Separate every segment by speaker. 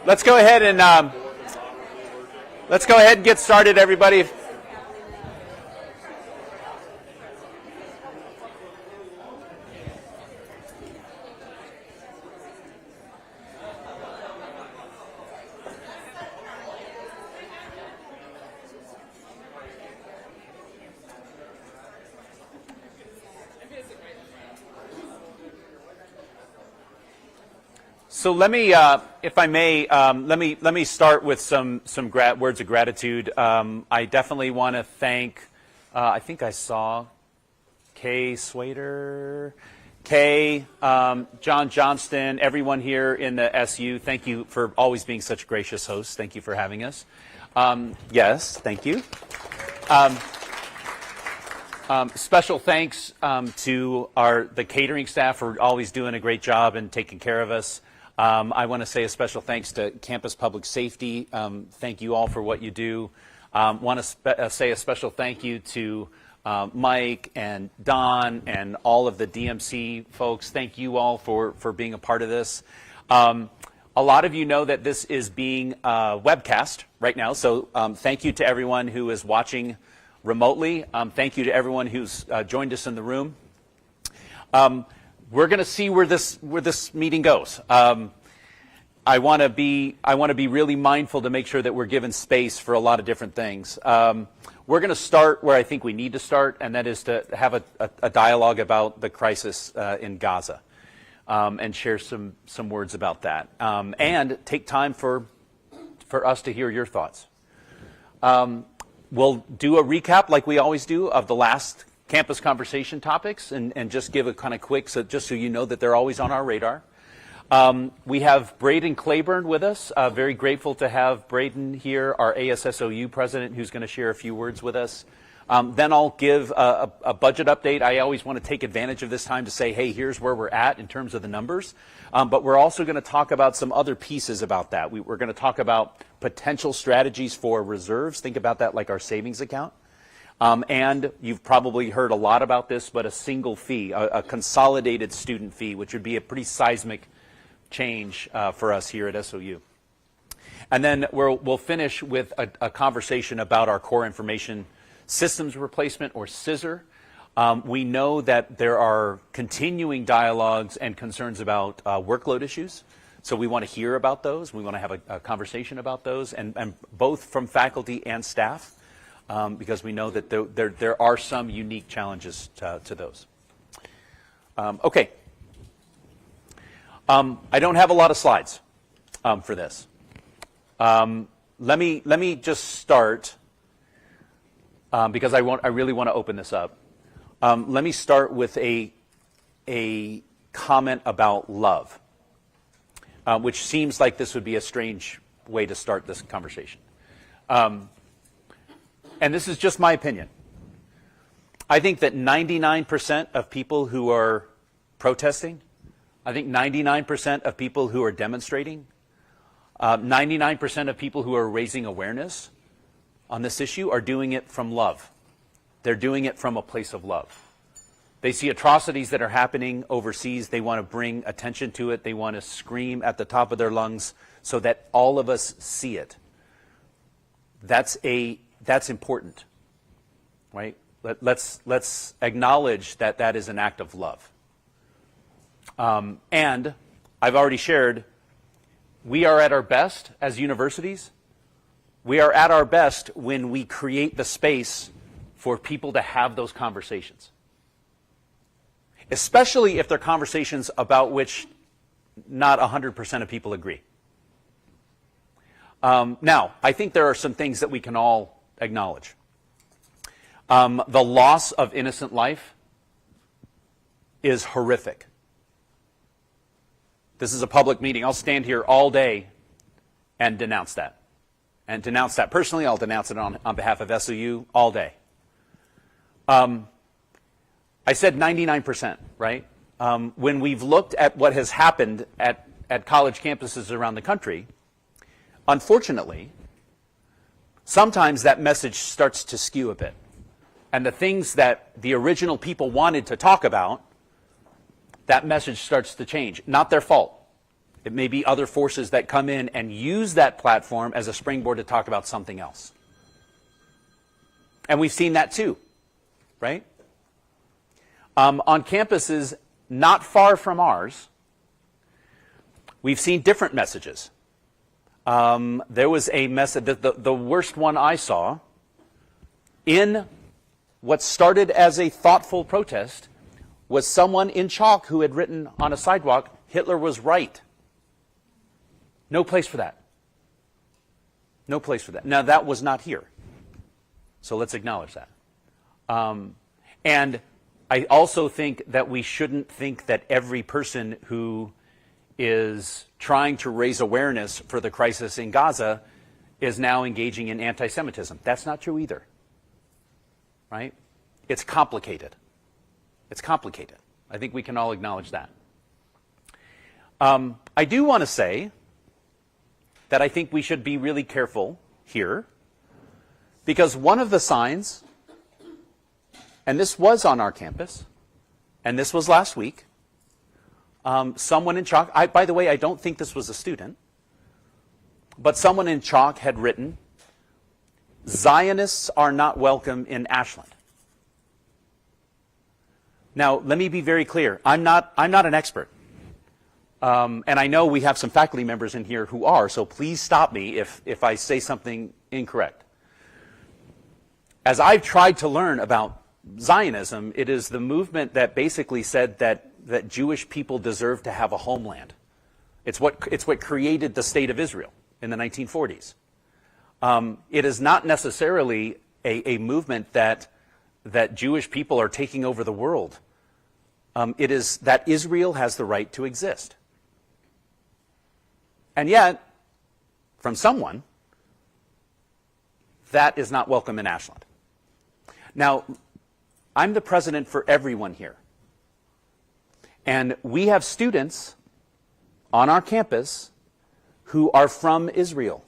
Speaker 1: Let's go ahead and get started, everybody. So let me, if I may, let me start with some words of gratitude. I definitely want to thank. I think I saw Kay Swader, Kay, John Johnston, everyone here in the SU. Thank you for always being such gracious hosts. Thank you for having us. Yes, thank you. Special thanks to the catering staff for always doing a great job and taking care of us. I want to say a special thanks to Campus Public Safety. Thank you all for what you do. Want to say a special thank you to Mike and Don and all of the DMC folks. Thank you all for being a part of this. A lot of you know that this is being webcast right now, so thank you to everyone who is watching remotely. Thank you to everyone who's joined us in the room. We're going to see where this meeting goes. I want to be really mindful to make sure that we're given space for a lot of different things. We're going to start where I think we need to start, and that is to have a dialogue about the crisis in Gaza, and share some words about that, and take time for us to hear your thoughts. We'll do a recap like we always do of the last campus conversation topics and just give a kind of quick, just so you know that they're always on our radar. We have Braden Claiborne with us. Very grateful to have Braden here, our ASSOU president, who's going to share a few words with us. Then I'll give a budget update. I always want to take advantage of this time to say, hey, here's where we're at in terms of the numbers. But we're also going to talk about some other pieces about that. We're going to talk about potential strategies for reserves. Think about that like our savings account. And you've probably heard a lot about this, but a single fee, a consolidated student fee, which would be a pretty seismic change for us here at SOU. And then we'll finish with a conversation about our core information systems replacement, or CISR. We know that there are continuing dialogues and concerns about workload issues. So we want to hear about those. We want to have a conversation about those, and both from faculty and staff. Because we know that there are some unique challenges to those. Okay. I don't have a lot of slides for this. Let me just start because I really want to open this up. Let me start with a comment about love, which seems like this would be a strange way to start this conversation. And this is just my opinion. I think that 99% of people who are protesting, I think 99% of people who are demonstrating, 99% of people who are raising awareness on this issue are doing it from love. They're doing it from a place of love. They see atrocities that are happening overseas. They want to bring attention to it. They want to scream at the top of their lungs so that all of us see it. That's important, right? Let's acknowledge that that is an act of love. And I've already shared, we are at our best as universities. We are at our best when we create the space for people to have those conversations, especially if they're conversations about which not 100% of people agree. Now, I think there are some things that we can all acknowledge. The loss of innocent life is horrific. This is a public meeting. I'll stand here all day and denounce that. And denounce that personally. I'll denounce it on behalf of SOU all day. I said 99%, right? When we've looked at what has happened at college campuses around the country, unfortunately, sometimes that message starts to skew a bit. And the things that the original people wanted to talk about, that message starts to change. Not their fault. It may be other forces that come in and use that platform as a springboard to talk about something else. And we've seen that too, right? On campuses not far from ours, we've seen different messages. There was a message, the worst one I saw, in what started as a thoughtful protest, was someone in chalk who had written on a sidewalk, "Hitler was right." No place for that. No place for that. Now, that was not here. So let's acknowledge that. And I also think that we shouldn't think that every person who is trying to raise awareness for the crisis in Gaza is now engaging in anti-Semitism. That's not true either. Right? It's complicated. It's complicated. I think we can all acknowledge that. I do want to say that I think we should be really careful here, because one of the signs, and this was on our campus, and this was last week, someone in chalk, by the way, I don't think this was a student, but someone in chalk had written, "Zionists are not welcome in Ashland." Now, let me be very clear. I'm not an expert. And I know we have some faculty members in here who are, so please stop me if I say something incorrect. As I've tried to learn about Zionism, it is the movement that basically said that Jewish people deserve to have a homeland. It's what created the state of Israel in the 1940s. It is not necessarily a movement that Jewish people are taking over the world. It is that Israel has the right to exist. And yet, from someone, that is not welcome in Ashland. Now, I'm the president for everyone here. And we have students on our campus who are from Israel.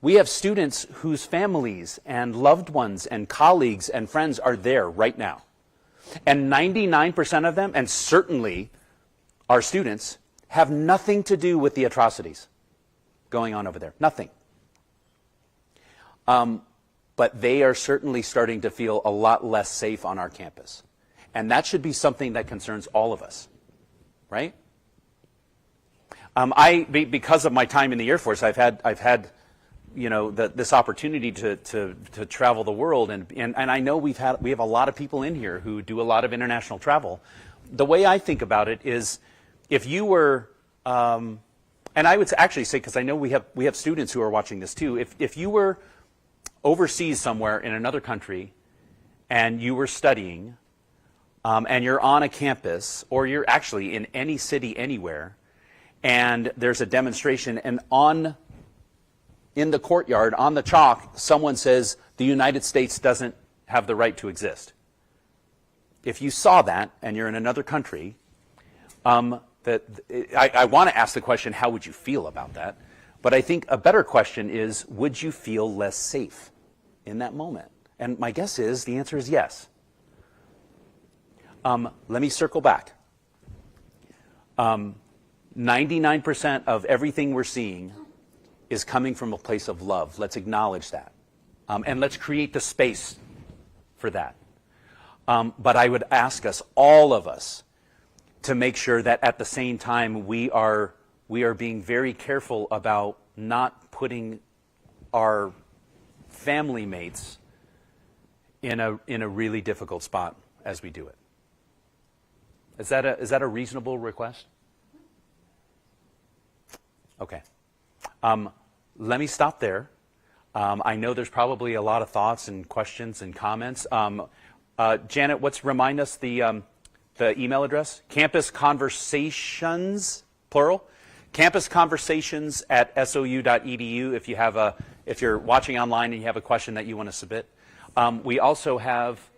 Speaker 1: We have students whose families and loved ones and colleagues and friends are there right now. And 99% of them, and certainly our students, have nothing to do with the atrocities going on over there. Nothing. But they are certainly starting to feel a lot less safe on our campus. And that should be something that concerns all of us, right? Because of my time in the Air Force, I've had this opportunity to travel the world, and I know we have a lot of people in here who do a lot of international travel. The way I think about it is, if you were, and I would actually say, because I know we have students who are watching this too, if you were overseas somewhere in another country and you were studying, and you're on a campus, or you're actually in any city anywhere, and there's a demonstration, and in the courtyard, on the chalk, someone says, "The United States doesn't have the right to exist." If you saw that, and you're in another country, I want to ask the question, how would you feel about that? But I think a better question is, would you feel less safe in that moment? And my guess is, the answer is yes. Let me circle back. 99% of everything we're seeing is coming from a place of love. Let's acknowledge that. And let's create the space for that. But I would ask us, all of us, to make sure that at the same time we are being very careful about not putting our family mates in a really difficult spot as we do it. Is that a reasonable request? Okay. Let me stop there. I know there's probably a lot of thoughts and questions and comments. Janet, remind us the email address? Campus Conversations, plural. Campus Conversations at SOU.edu if you're watching online and you have a question that you want to submit. We also have,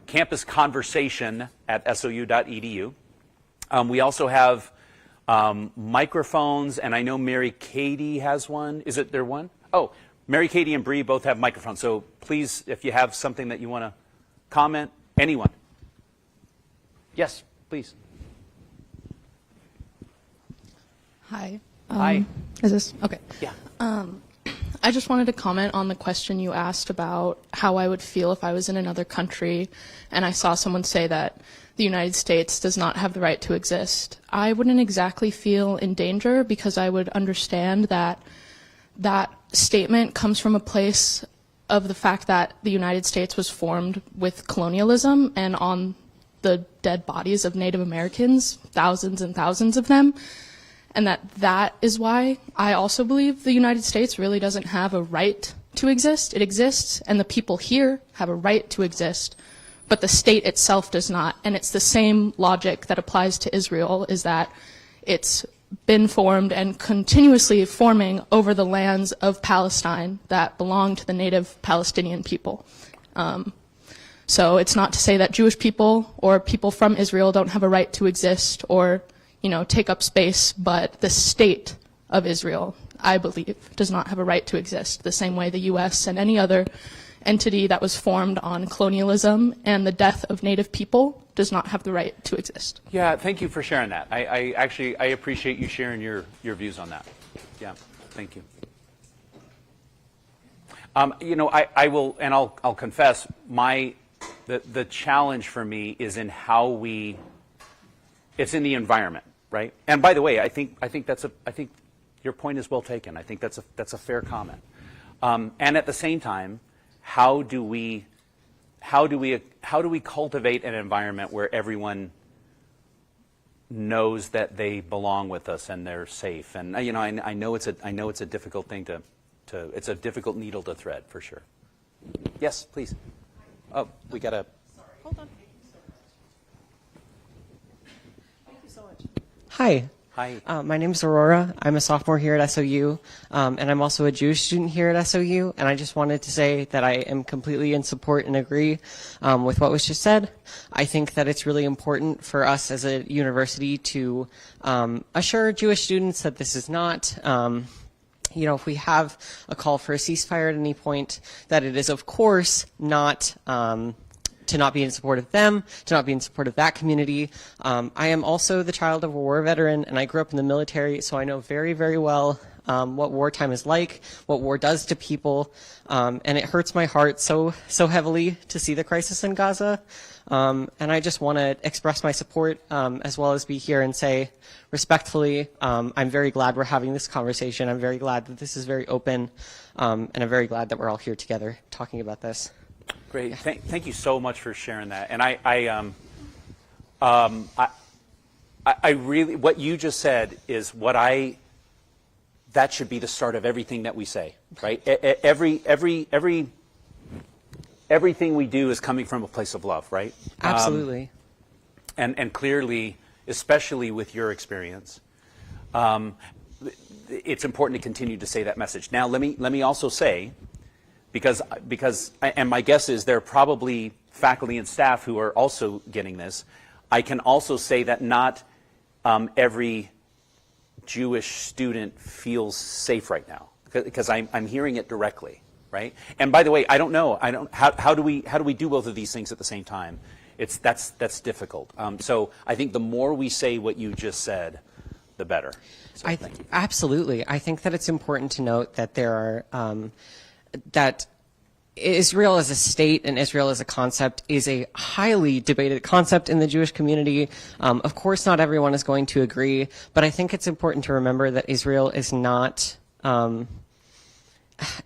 Speaker 1: Campus Conversation at SOU.edu. We also have microphones, and I know Mary Katie has one. Is it there one? Oh, Mary Katie and Bree both have microphones. So please, if you have something that you want to comment, anyone. Yes, please.
Speaker 2: Hi.
Speaker 1: Hi.
Speaker 2: Is this okay?
Speaker 1: Yeah.
Speaker 2: I just wanted to comment on the question you asked about how I would feel if I was in another country and I saw someone say that the United States does not have the right to exist. I wouldn't exactly feel in danger because I would understand that that statement comes from a place of the fact that the United States was formed with colonialism and on the dead bodies of Native Americans, thousands and thousands of them. And that is why I also believe the United States really doesn't have a right to exist. It exists, and the people here have a right to exist, but the state itself does not. And it's the same logic that applies to Israel, is that it's been formed and continuously forming over the lands of Palestine that belong to the native Palestinian people. So it's not to say that Jewish people or people from Israel don't have a right to exist or take up space, but the state of Israel, I believe, does not have a right to exist, the same way the U.S. and any other entity that was formed on colonialism and the death of Native people does not have the right to exist.
Speaker 1: Yeah, thank you for sharing that. I appreciate you sharing your views on that. Yeah, thank you. I will, and I'll confess, the challenge for me is in how it's in the environment. Right, and by the way, I think your point is well taken. I think that's a fair comment. And at the same time, how do we cultivate an environment where everyone knows that they belong with us and they're safe? And I know it's a difficult thing to it's a difficult needle to thread for sure. Yes, please. Oh, we got a.
Speaker 2: Hold on.
Speaker 3: Hi.
Speaker 1: Hi.
Speaker 3: My name is Aurora. I'm a sophomore here at SOU, and I'm also a Jewish student here at SOU, and I just wanted to say that I am completely in support and agree with what was just said. I think that it's really important for us as a university to assure Jewish students that this is not if we have a call for a ceasefire at any point, that it is, of course, not to not be in support of them, to not be in support of that community. I am also the child of a war veteran, and I grew up in the military, so I know very, very well what wartime is like, what war does to people, and it hurts my heart so heavily to see the crisis in Gaza. And I just want to express my support as well as be here and say respectfully, I'm very glad we're having this conversation. I'm very glad that this is very open, and I'm very glad that we're all here together talking about this.
Speaker 1: Great. Thank you so much for sharing that. And I really, what you just said is that should be the start of everything that we say, right? Everything we do is coming from a place of love, right?
Speaker 3: Absolutely.
Speaker 1: And clearly, especially with your experience, it's important to continue to say that message. Now, let me also say, because and my guess is there are probably faculty and staff who are also getting this. I can also say that not every Jewish student feels safe right now, because I'm hearing it directly, right? And by the way, I don't know. How do we do both of these things at the same time? That's difficult. So I think the more we say what you just said, the better. So,
Speaker 3: absolutely. I think that it's important to note that there are that Israel as a state and Israel as a concept is a highly debated concept in the Jewish community. Of course, not everyone is going to agree, but I think it's important to remember that Israel is not,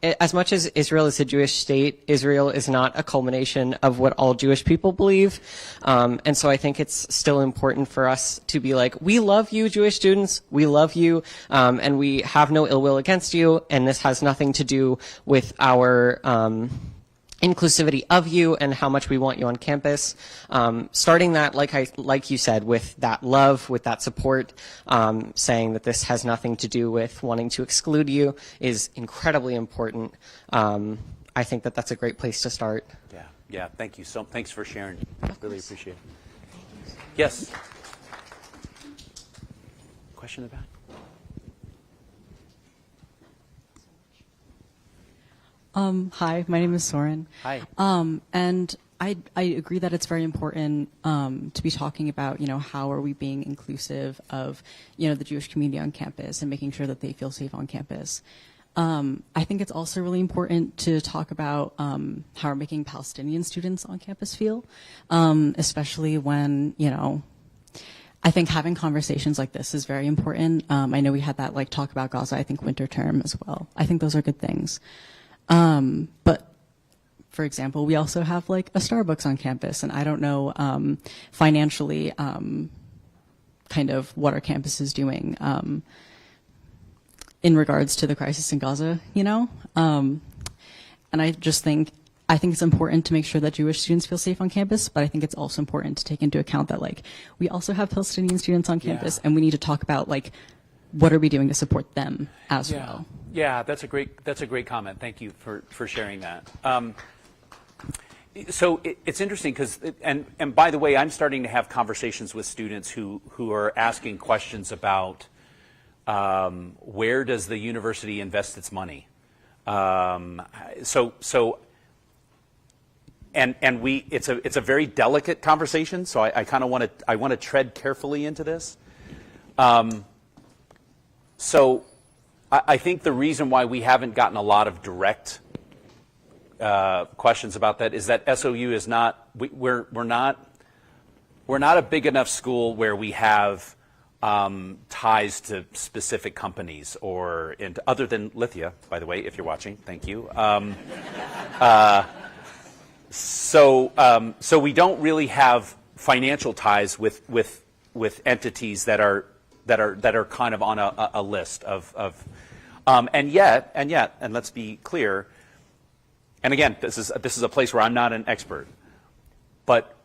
Speaker 3: as much as Israel is a Jewish state, Israel is not a culmination of what all Jewish people believe. And so I think it's still important for us to be like, we love you, Jewish students. We love you. And we have no ill will against you. And this has nothing to do with our, inclusivity of you and how much we want you on campus. Starting that, like you said, with that love, with that support, saying that this has nothing to do with wanting to exclude you is incredibly important. I think that that's a great place to start.
Speaker 1: Yeah. Thank you. Thanks for sharing. Really appreciate it. Yes. Question about?
Speaker 4: Hi, my name is Soren.
Speaker 1: Hi.
Speaker 4: And I agree that it's very important to be talking about, how are we being inclusive of, the Jewish community on campus and making sure that they feel safe on campus. I think it's also really important to talk about how we're making Palestinian students on campus feel, especially when, I think having conversations like this is very important. I know we had that talk about Gaza, I think winter term as well. I think those are good things. But for example, we also have a Starbucks on campus, and I don't know financially kind of what our campus is doing in regards to the crisis in Gaza, and I just think it's important to make sure that Jewish students feel safe on campus, but I think it's also important to take into account that we also have Palestinian students on campus, and we need to talk about what are we doing to support them as well.
Speaker 1: Yeah, that's a great comment. Thank you for sharing that. So it's interesting because, and by the way, I'm starting to have conversations with students who are asking questions about where does the university invest its money. It's a very delicate conversation. So I kind of want to tread carefully into this. So I think the reason why we haven't gotten a lot of direct questions about that is that SOU is not, we're not a big enough school where we have ties to specific companies or other than Lithia, by the way, if you're watching, thank you. So we don't really have financial ties with entities that are kind of on a list of and yet, and let's be clear, and again, this is a place where I'm not an expert, but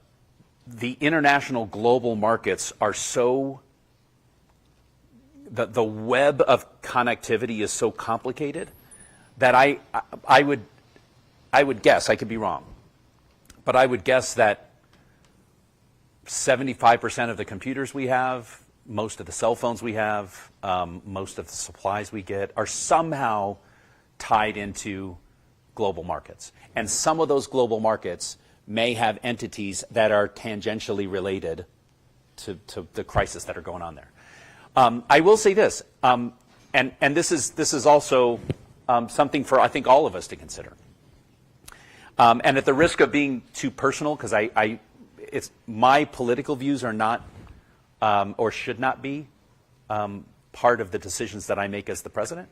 Speaker 1: the international global markets are so, the web of connectivity is so complicated that I would guess, I could be wrong, but I would guess that 75% of the computers we have, most of the cell phones we have, most of the supplies we get are somehow tied into global markets. And some of those global markets may have entities that are tangentially related to the crisis that are going on there. I will say this, and this is also something for, I think, all of us to consider. And at the risk of being too personal, because it's my political views are not or should not be part of the decisions that I make as the president.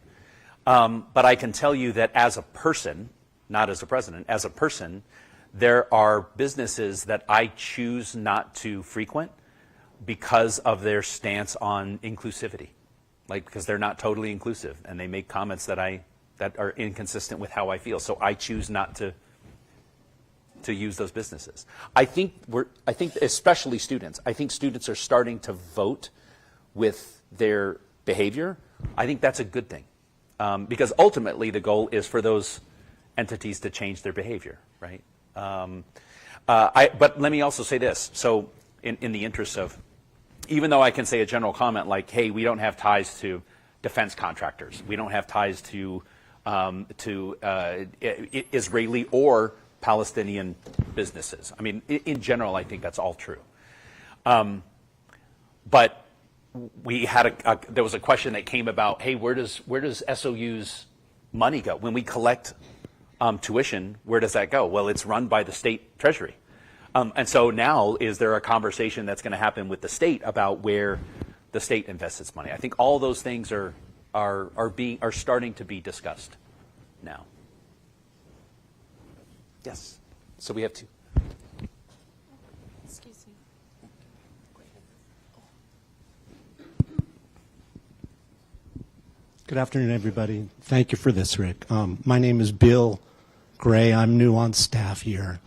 Speaker 1: But I can tell you that as a person, not as a president, as a person, there are businesses that I choose not to frequent because of their stance on inclusivity, because they're not totally inclusive and they make comments that are inconsistent with how I feel. So I choose not to use those businesses. I think especially students. I think students are starting to vote with their behavior. I think that's a good thing, because ultimately the goal is for those entities to change their behavior, right? But let me also say this. So in the interest of, even though I can say a general comment like, hey, we don't have ties to defense contractors, we don't have ties to Israeli or Palestinian businesses. I mean, in general, I think that's all true. But we had there was a question that came about, hey, where does SOU's money go? When we collect tuition, where does that go? Well, it's run by the state treasury. And so now, is there a conversation that's going to happen with the state about where the state invests its money? I think all those things are starting to be discussed now. Yes. So we have two.
Speaker 2: Excuse me.
Speaker 5: Good afternoon, everybody. Thank you for this, Rick. My name is Bill Gray. I'm new on staff here.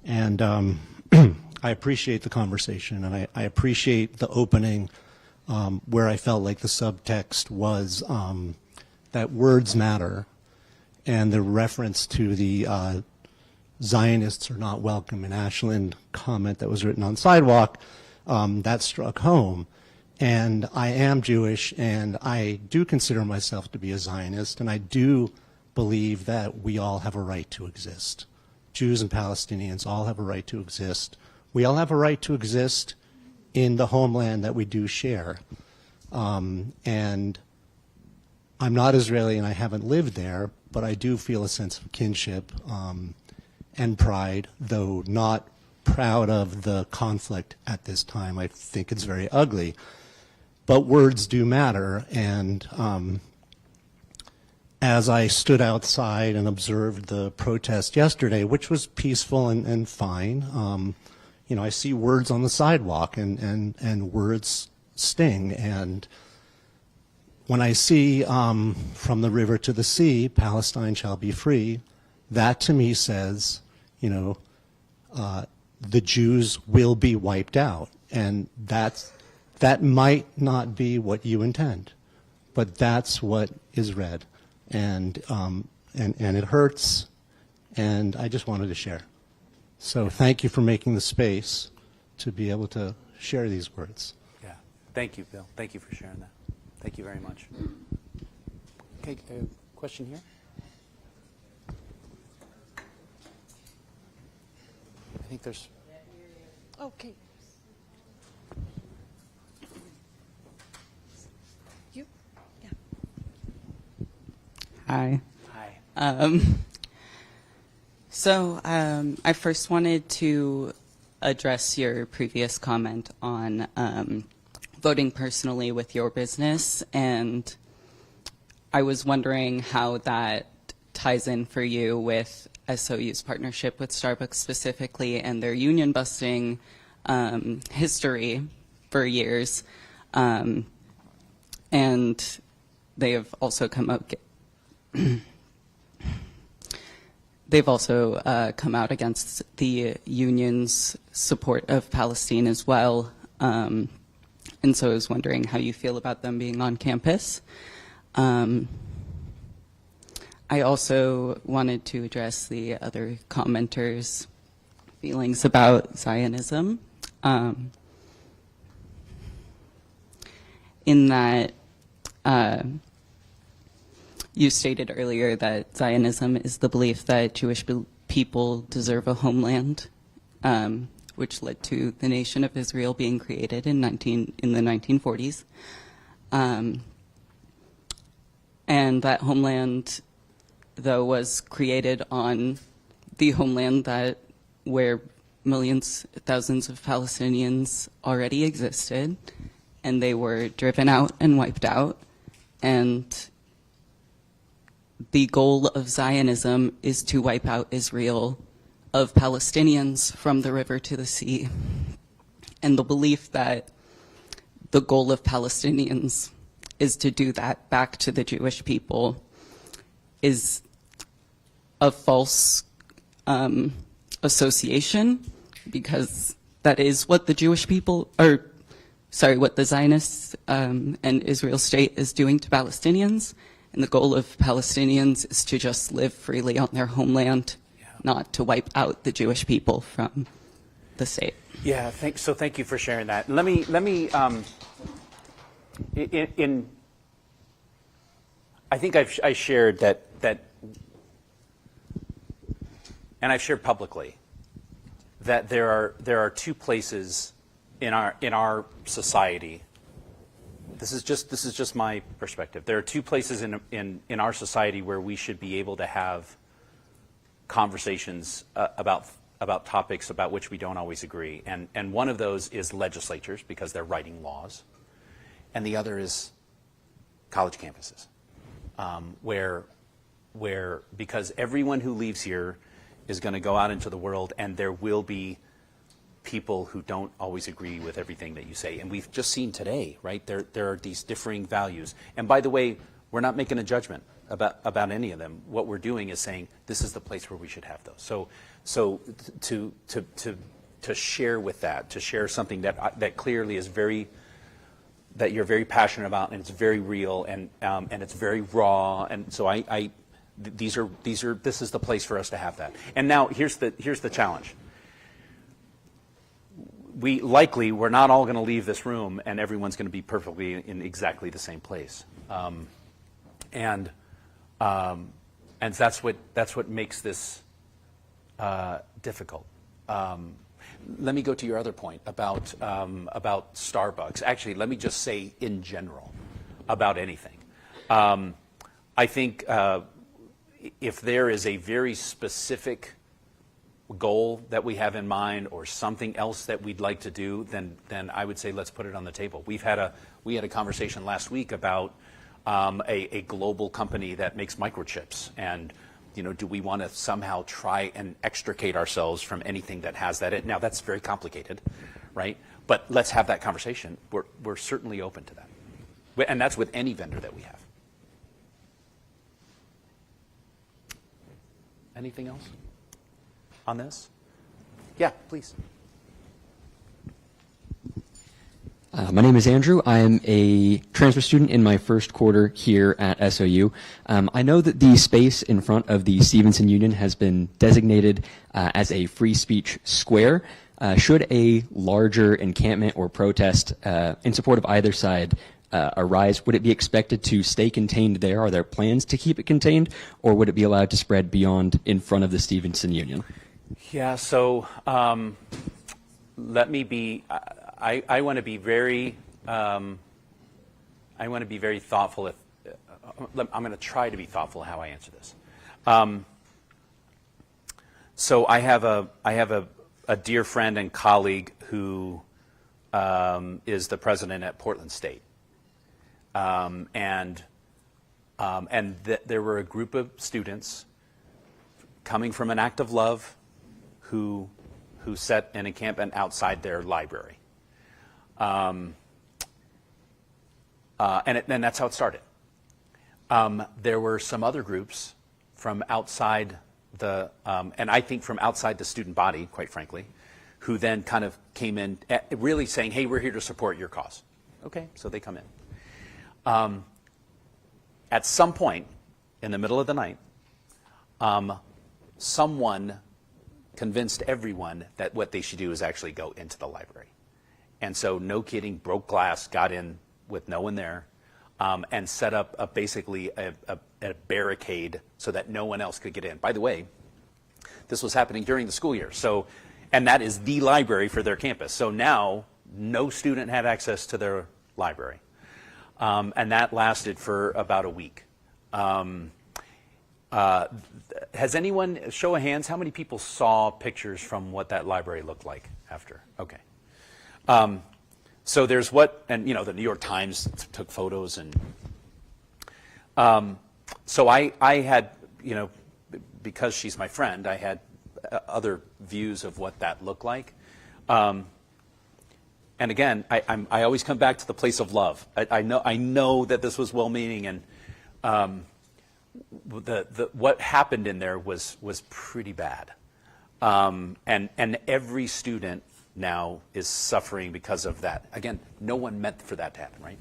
Speaker 5: And I appreciate the conversation, and I appreciate the opening where I felt like the subtext was that words matter, and the reference to the Zionists are not welcome in Ashland comment that was written on Sidewalk, that struck home. And I am Jewish, and I do consider myself to be a Zionist, and I do believe that we all have a right to exist. Jews and Palestinians all have a right to exist. We all have a right to exist in the homeland that we do share. And I'm not Israeli and I haven't lived there, but I do feel a sense of kinship and pride, though not proud of the conflict at this time. I think it's very ugly. But words do matter, and as I stood outside and observed the protest yesterday, which was peaceful and fine, you know, I see words on the sidewalk, and words sting. And when I see from the river to the sea, Palestine shall be free, that to me says, you know, the Jews will be wiped out. And that might not be what you intend, but that's what is read. And it hurts, and I just wanted to share. So thank you for making the space to be able to share these words.
Speaker 1: Yeah. Thank you, Bill. Thank you for sharing that. Thank you very much. Okay, question here? I think there's...
Speaker 6: Okay. You? Yeah.
Speaker 7: Hi.
Speaker 1: Hi.
Speaker 7: So I first wanted to address your previous comment on voting personally with your business, and I was wondering how that ties in for you with SOU's partnership with Starbucks specifically and their union busting history for years. And they have also come out come out against the union's support of Palestine as well. And so I was wondering how you feel about them being on campus. I also wanted to address the other commenters' feelings about Zionism. In that you stated earlier that Zionism is the belief that Jewish people deserve a homeland, which led to the nation of Israel being created in the 1940s. And that homeland, though, was created on the homeland where millions, thousands of Palestinians already existed, and they were driven out and wiped out. And the goal of Zionism is to wipe out Israel of Palestinians from the river to the sea. And the belief that the goal of Palestinians is to do that back to the Jewish people is a false association, because that is what the Jewish people, what the Zionists and Israel state is doing to Palestinians. And the goal of Palestinians is to just live freely on their homeland, not to wipe out the Jewish people from the state.
Speaker 1: Yeah, thank you for sharing that. Let me I think I shared that, and I've shared publicly, that there are two places in our society. This is just my perspective. There are two places in our society where we should be able to have conversations about topics about which we don't always agree. And one of those is legislatures, because they're writing laws. And the other is college campuses, where because everyone who leaves here is going to go out into the world, and there will be people who don't always agree with everything that you say. And we've just seen today, right? There are these differing values. And by the way, we're not making a judgment about any of them. What we're doing is saying this is the place where we should have those. So to share with that, to share something that clearly is that you're very passionate about, and it's very real, and it's very raw. And so this is the place for us to have that. And now here's the challenge. We're not all going to leave this room, and everyone's going to be perfectly in exactly the same place. And that's what makes this difficult. Let me go to your other point about Starbucks. Actually, let me just say in general about anything. I think if there is a very specific goal that we have in mind or something else that we'd like to do, then I would say let's put it on the table. We had a conversation last week about a global company that makes microchips, and do we want to somehow try and extricate ourselves from anything that has that in? Now that's very complicated, right? But let's have that conversation. We're certainly open to that, and that's with any vendor that we have. Anything else on this? Yeah, please.
Speaker 8: My name is Andrew. I am a transfer student in my first quarter here at SOU. I know that the space in front of the Stevenson Union has been designated as a free speech square. Should a larger encampment or protest in support of either side arise, would it be expected to stay contained there? Are there plans to keep it contained, or would it be allowed to spread beyond in front of the Stevenson Union?
Speaker 1: Yeah, so let me be. I want to be very. I want to be very thoughtful. I'm going to try to be thoughtful how I answer this. So I have a dear friend and colleague who is the president at Portland State, and there were a group of students coming from an act of love who set an encampment outside their library. And that's how it started. There were some other groups from outside and I think from outside the student body, quite frankly, who then kind of came in really saying, hey, we're here to support your cause. Okay, so they come in. At some point in the middle of the night, someone convinced everyone that what they should do is actually go into the library. And so, no kidding, broke glass, got in with no one there, and set up basically a barricade so that no one else could get in. By the way, this was happening during the school year, and that is the library for their campus. So now, no student had access to their library. And that lasted for about a week. Has anyone, show of hands, how many people saw pictures from what that library looked like after? Okay. So there's and the New York Times took photos, and so I had, because she's my friend, I had other views of what that looked like. And again, I always come back to the place of love. I know that this was well-meaning, and what happened in there was pretty bad, and every student now is suffering because of that. Again, no one meant for that to happen, right?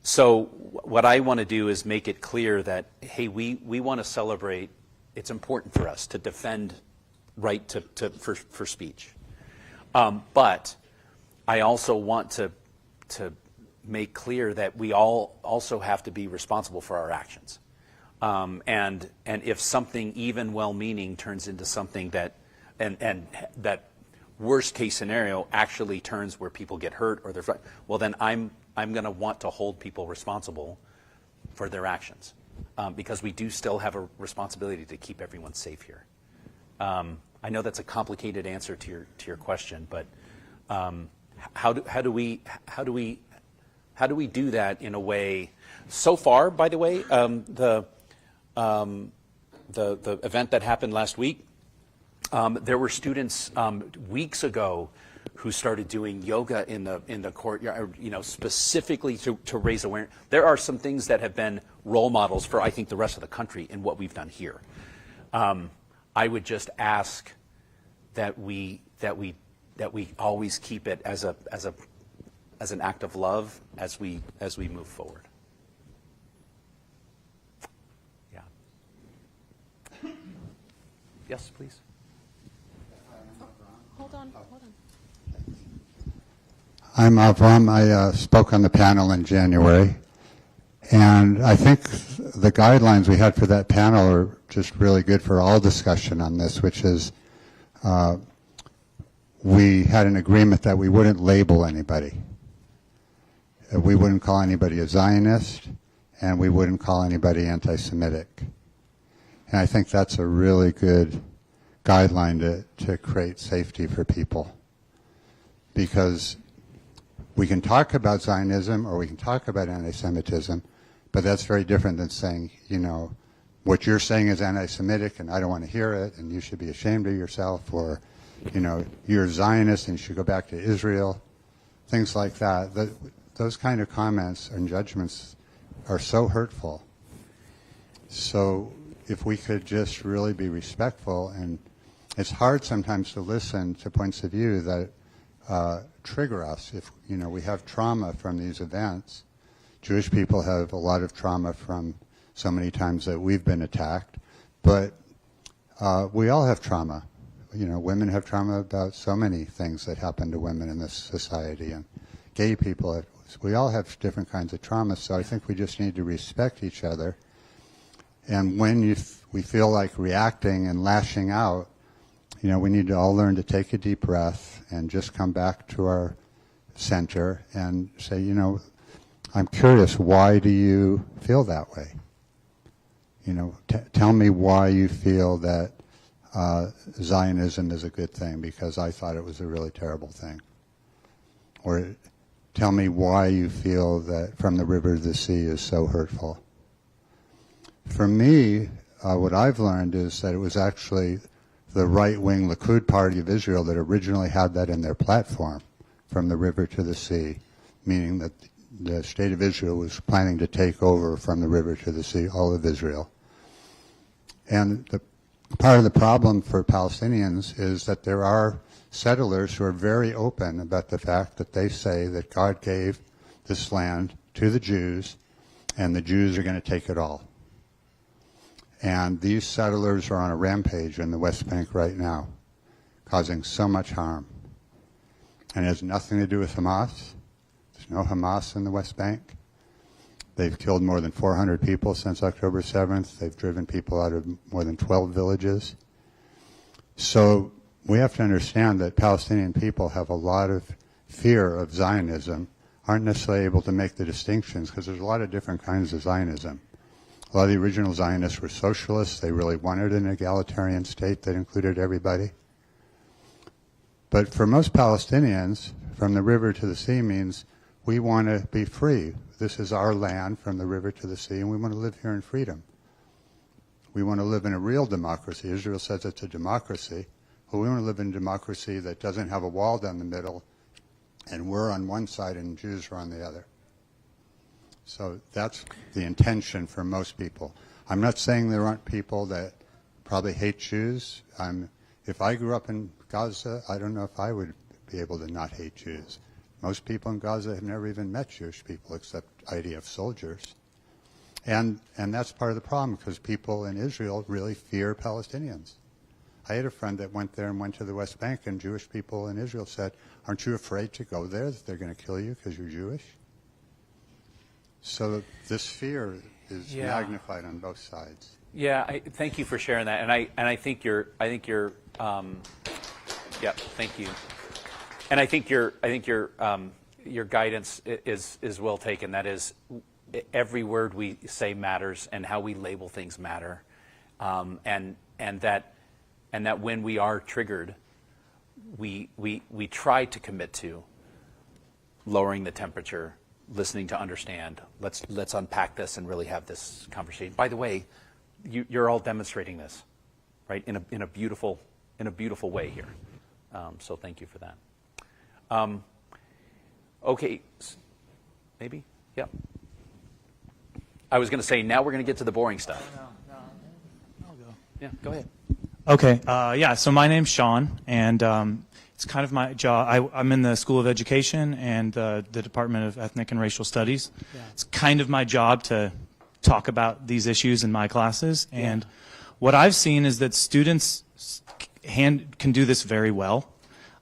Speaker 1: So what I want to do is make it clear that, hey, we want to celebrate. It's important for us to defend right for speech. But I also want to make clear that we all also have to be responsible for our actions. And if something even well-meaning turns into something that, and that worst case scenario actually turns where people get hurt or well, then I'm going to want to hold people responsible for their actions, because we do still have a responsibility to keep everyone safe here. I know that's a complicated answer to your question, but how do we do that in a way? So far, by the way, the event that happened last week, there were students weeks ago who started doing yoga in the courtyard, specifically to raise awareness. There are some things that have been role models for, I think, the rest of the country in what we've done here. I would just ask that we always keep it as an act of love as we move forward. Yeah. Yes, please.
Speaker 2: Hold on.
Speaker 9: I'm Avram. I spoke on the panel in January, and I think the guidelines we had for that panel are just really good for all discussion on this, which is we had an agreement that we wouldn't label anybody. We wouldn't call anybody a Zionist, and we wouldn't call anybody anti-Semitic. And I think that's a really good guideline to create safety for people. Because we can talk about Zionism or we can talk about anti-Semitism, but that's very different than saying, you know, what you're saying is anti-Semitic and I don't want to hear it and you should be ashamed of yourself, or, you know, you're a Zionist and you should go back to Israel, things like that. Those kind of comments and judgments are so hurtful. So if we could just really be respectful, and it's hard sometimes to listen to points of view that trigger us. If, you know, we have trauma from these events. Jewish people have a lot of trauma from so many times that we've been attacked, but we all have trauma. You know, women have trauma about so many things that happen to women in this society, and gay people have, we all have different kinds of trauma, so I think we just need to respect each other. And when we feel like reacting and lashing out, you know, we need to all learn to take a deep breath and just come back to our center and say, you know, I'm curious, why do you feel that way? You know, tell me why you feel that Zionism is a good thing, because I thought it was a really terrible thing. Or tell me why you feel that from the river to the sea is so hurtful. For me, what I've learned is that it was actually the right-wing Likud party of Israel that originally had that in their platform, from the river to the sea, meaning that the state of Israel was planning to take over from the river to the sea, all of Israel. And part of the problem for Palestinians is that there are settlers who are very open about the fact that they say that God gave this land to the Jews, and the Jews are going to take it all. And these settlers are on a rampage in the West Bank right now, causing so much harm. And it has nothing to do with Hamas. There's no Hamas in the West Bank. They've killed more than 400 people since October 7th. They've driven people out of more than 12 villages. So we have to understand that Palestinian people have a lot of fear of Zionism, aren't necessarily able to make the distinctions, because there's a lot of different kinds of Zionism. A lot of the original Zionists were socialists. They really wanted an egalitarian state that included everybody. But for most Palestinians, from the river to the sea means we want to be free. This is our land from the river to the sea, and we want to live here in freedom. We want to live in a real democracy. Israel says it's a democracy, but we want to live in a democracy that doesn't have a wall down the middle, and we're on one side and Jews are on the other. So that's the intention for most people. I'm not saying there aren't people that probably hate Jews. If I grew up in Gaza, I don't know if I would be able to not hate Jews. Most people in Gaza have never even met Jewish people except IDF soldiers. And that's part of the problem, because people in Israel really fear Palestinians. I had a friend that went there and went to the West Bank, and Jewish people in Israel said, aren't you afraid to go there, that they're going to kill you because you're Jewish? So this fear is magnified on both sides.
Speaker 1: Yeah, thank you for sharing that, and I think your thank you, and I think your guidance is well taken. That is, every word we say matters, and how we label things matter, and that when we are triggered, we try to commit to lowering the temperature, listening to understand. Let's unpack this and really have this conversation. By the way, you're all demonstrating this, right, in a beautiful way here. So thank you for that. Okay, maybe, yeah. I was going to say, now we're going to get to the boring stuff.
Speaker 10: No, I'll go.
Speaker 1: Yeah, go ahead.
Speaker 10: Okay, so my name's Sean, and it's kind of my job. I'm in the School of Education and the Department of Ethnic and Racial Studies. Yeah. It's kind of my job to talk about these issues in my classes, and what I've seen is that students can do this very well.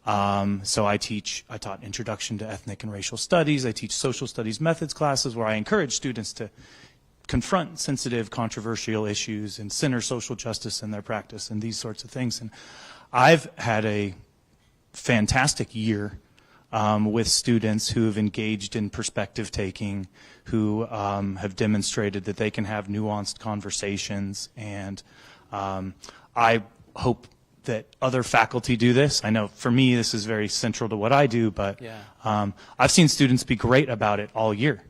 Speaker 10: So I taught Introduction to Ethnic and Racial Studies. I teach Social Studies Methods classes where I encourage students to confront sensitive, controversial issues and center social justice in their practice and these sorts of things. And I've had a fantastic year with students who have engaged in perspective taking, who have demonstrated that they can have nuanced conversations. And I hope that other faculty do this. I know for me this is very central to what I do, but I've seen students be great about it all year.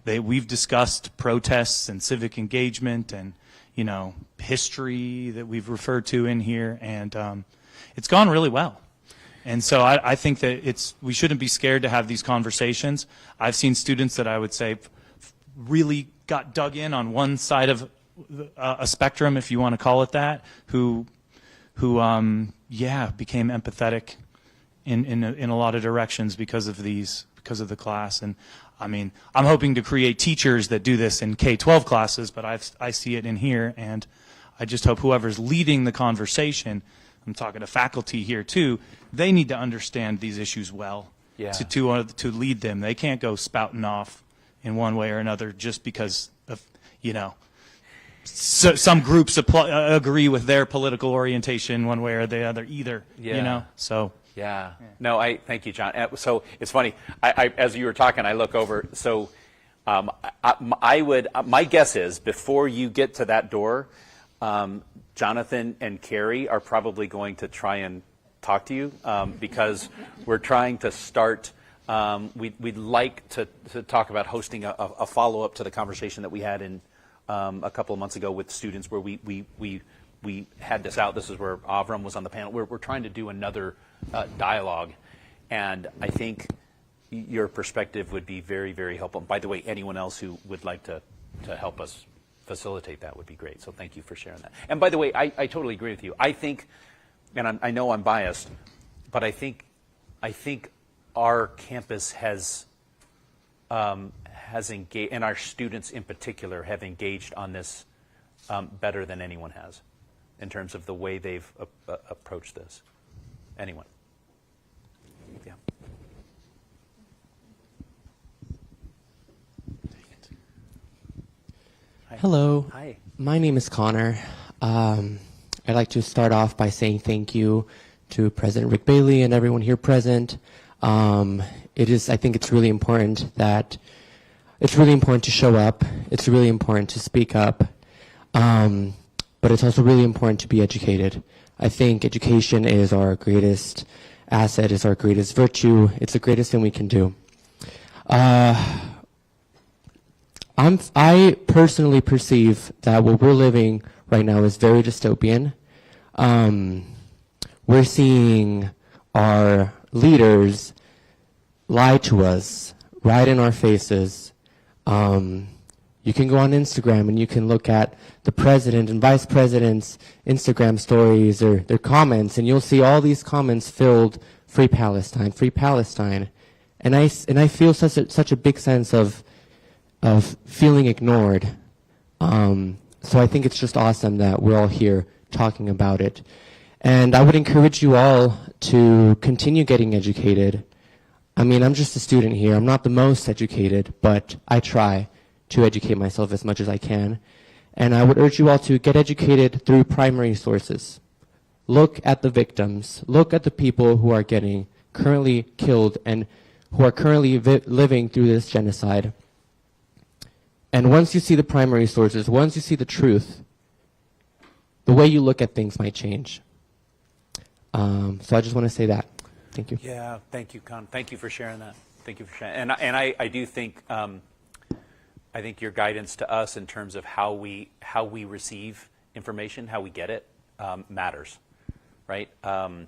Speaker 10: We've discussed protests and civic engagement and, you know, history that we've referred to in here, and it's gone really well. And so I think that we shouldn't be scared to have these conversations. I've seen students that I would say really got dug in on one side of a spectrum, if you want to call it that, who became empathetic in a lot of directions because of the class. And I mean, I'm hoping to create teachers that do this in K-12 classes, but I see it in here, and I just hope whoever's leading the conversation, I'm talking to faculty here too, they need to understand these issues well to lead them. They can't go spouting off in one way or another just because of, you know, some groups agree with their political orientation one way or the other either, you know, so.
Speaker 1: Yeah. No, thank you, John. So it's funny. As you were talking, I look over. So my guess is before you get to that door, Jonathan and Carrie are probably going to try and talk to you because we're trying to start. We'd like to talk about hosting a follow-up to the conversation that we had in a couple of months ago with students where we had this out. This is where Avram was on the panel. We're trying to do another dialogue, and I think your perspective would be very, very helpful. By the way, anyone else who would like to help us facilitate that would be great. So thank you for sharing that. And by the way, I totally agree with you. I think, and I know I'm biased, but I think our campus has engaged, and our students in particular have engaged on this better than anyone has in terms of the way they've approached this. Anyone? Yeah. Hi.
Speaker 11: Hello.
Speaker 1: Hi.
Speaker 11: My name is Connor. I'd like to start off by saying thank you to President Rick Bailey and everyone here present. I think it's really important to show up. It's really important to speak up. But it's also really important to be educated. I think education is our greatest asset, is our greatest virtue. It's the greatest thing we can do. I personally perceive that what we're living right now is very dystopian. We're seeing our leaders lie to us right in our faces. You can go on Instagram and you can look at the president and vice president's Instagram stories or their comments, and you'll see all these comments filled "Free Palestine, Free Palestine," and I feel such a big sense of feeling ignored. So I think it's just awesome that we're all here talking about it, and I would encourage you all to continue getting educated. I mean, I'm just a student here. I'm not the most educated, but I try to educate myself as much as I can. And I would urge you all to get educated through primary sources. Look at the victims. Look at the people who are getting currently killed and who are currently living through this genocide. And once you see the primary sources, once you see the truth, the way you look at things might change. So I just want to say that. Thank you.
Speaker 1: Yeah, thank you, Con. Thank you for sharing that. Thank you for sharing. And I do think I think your guidance to us in terms of how we receive information, how we get it, matters, right? I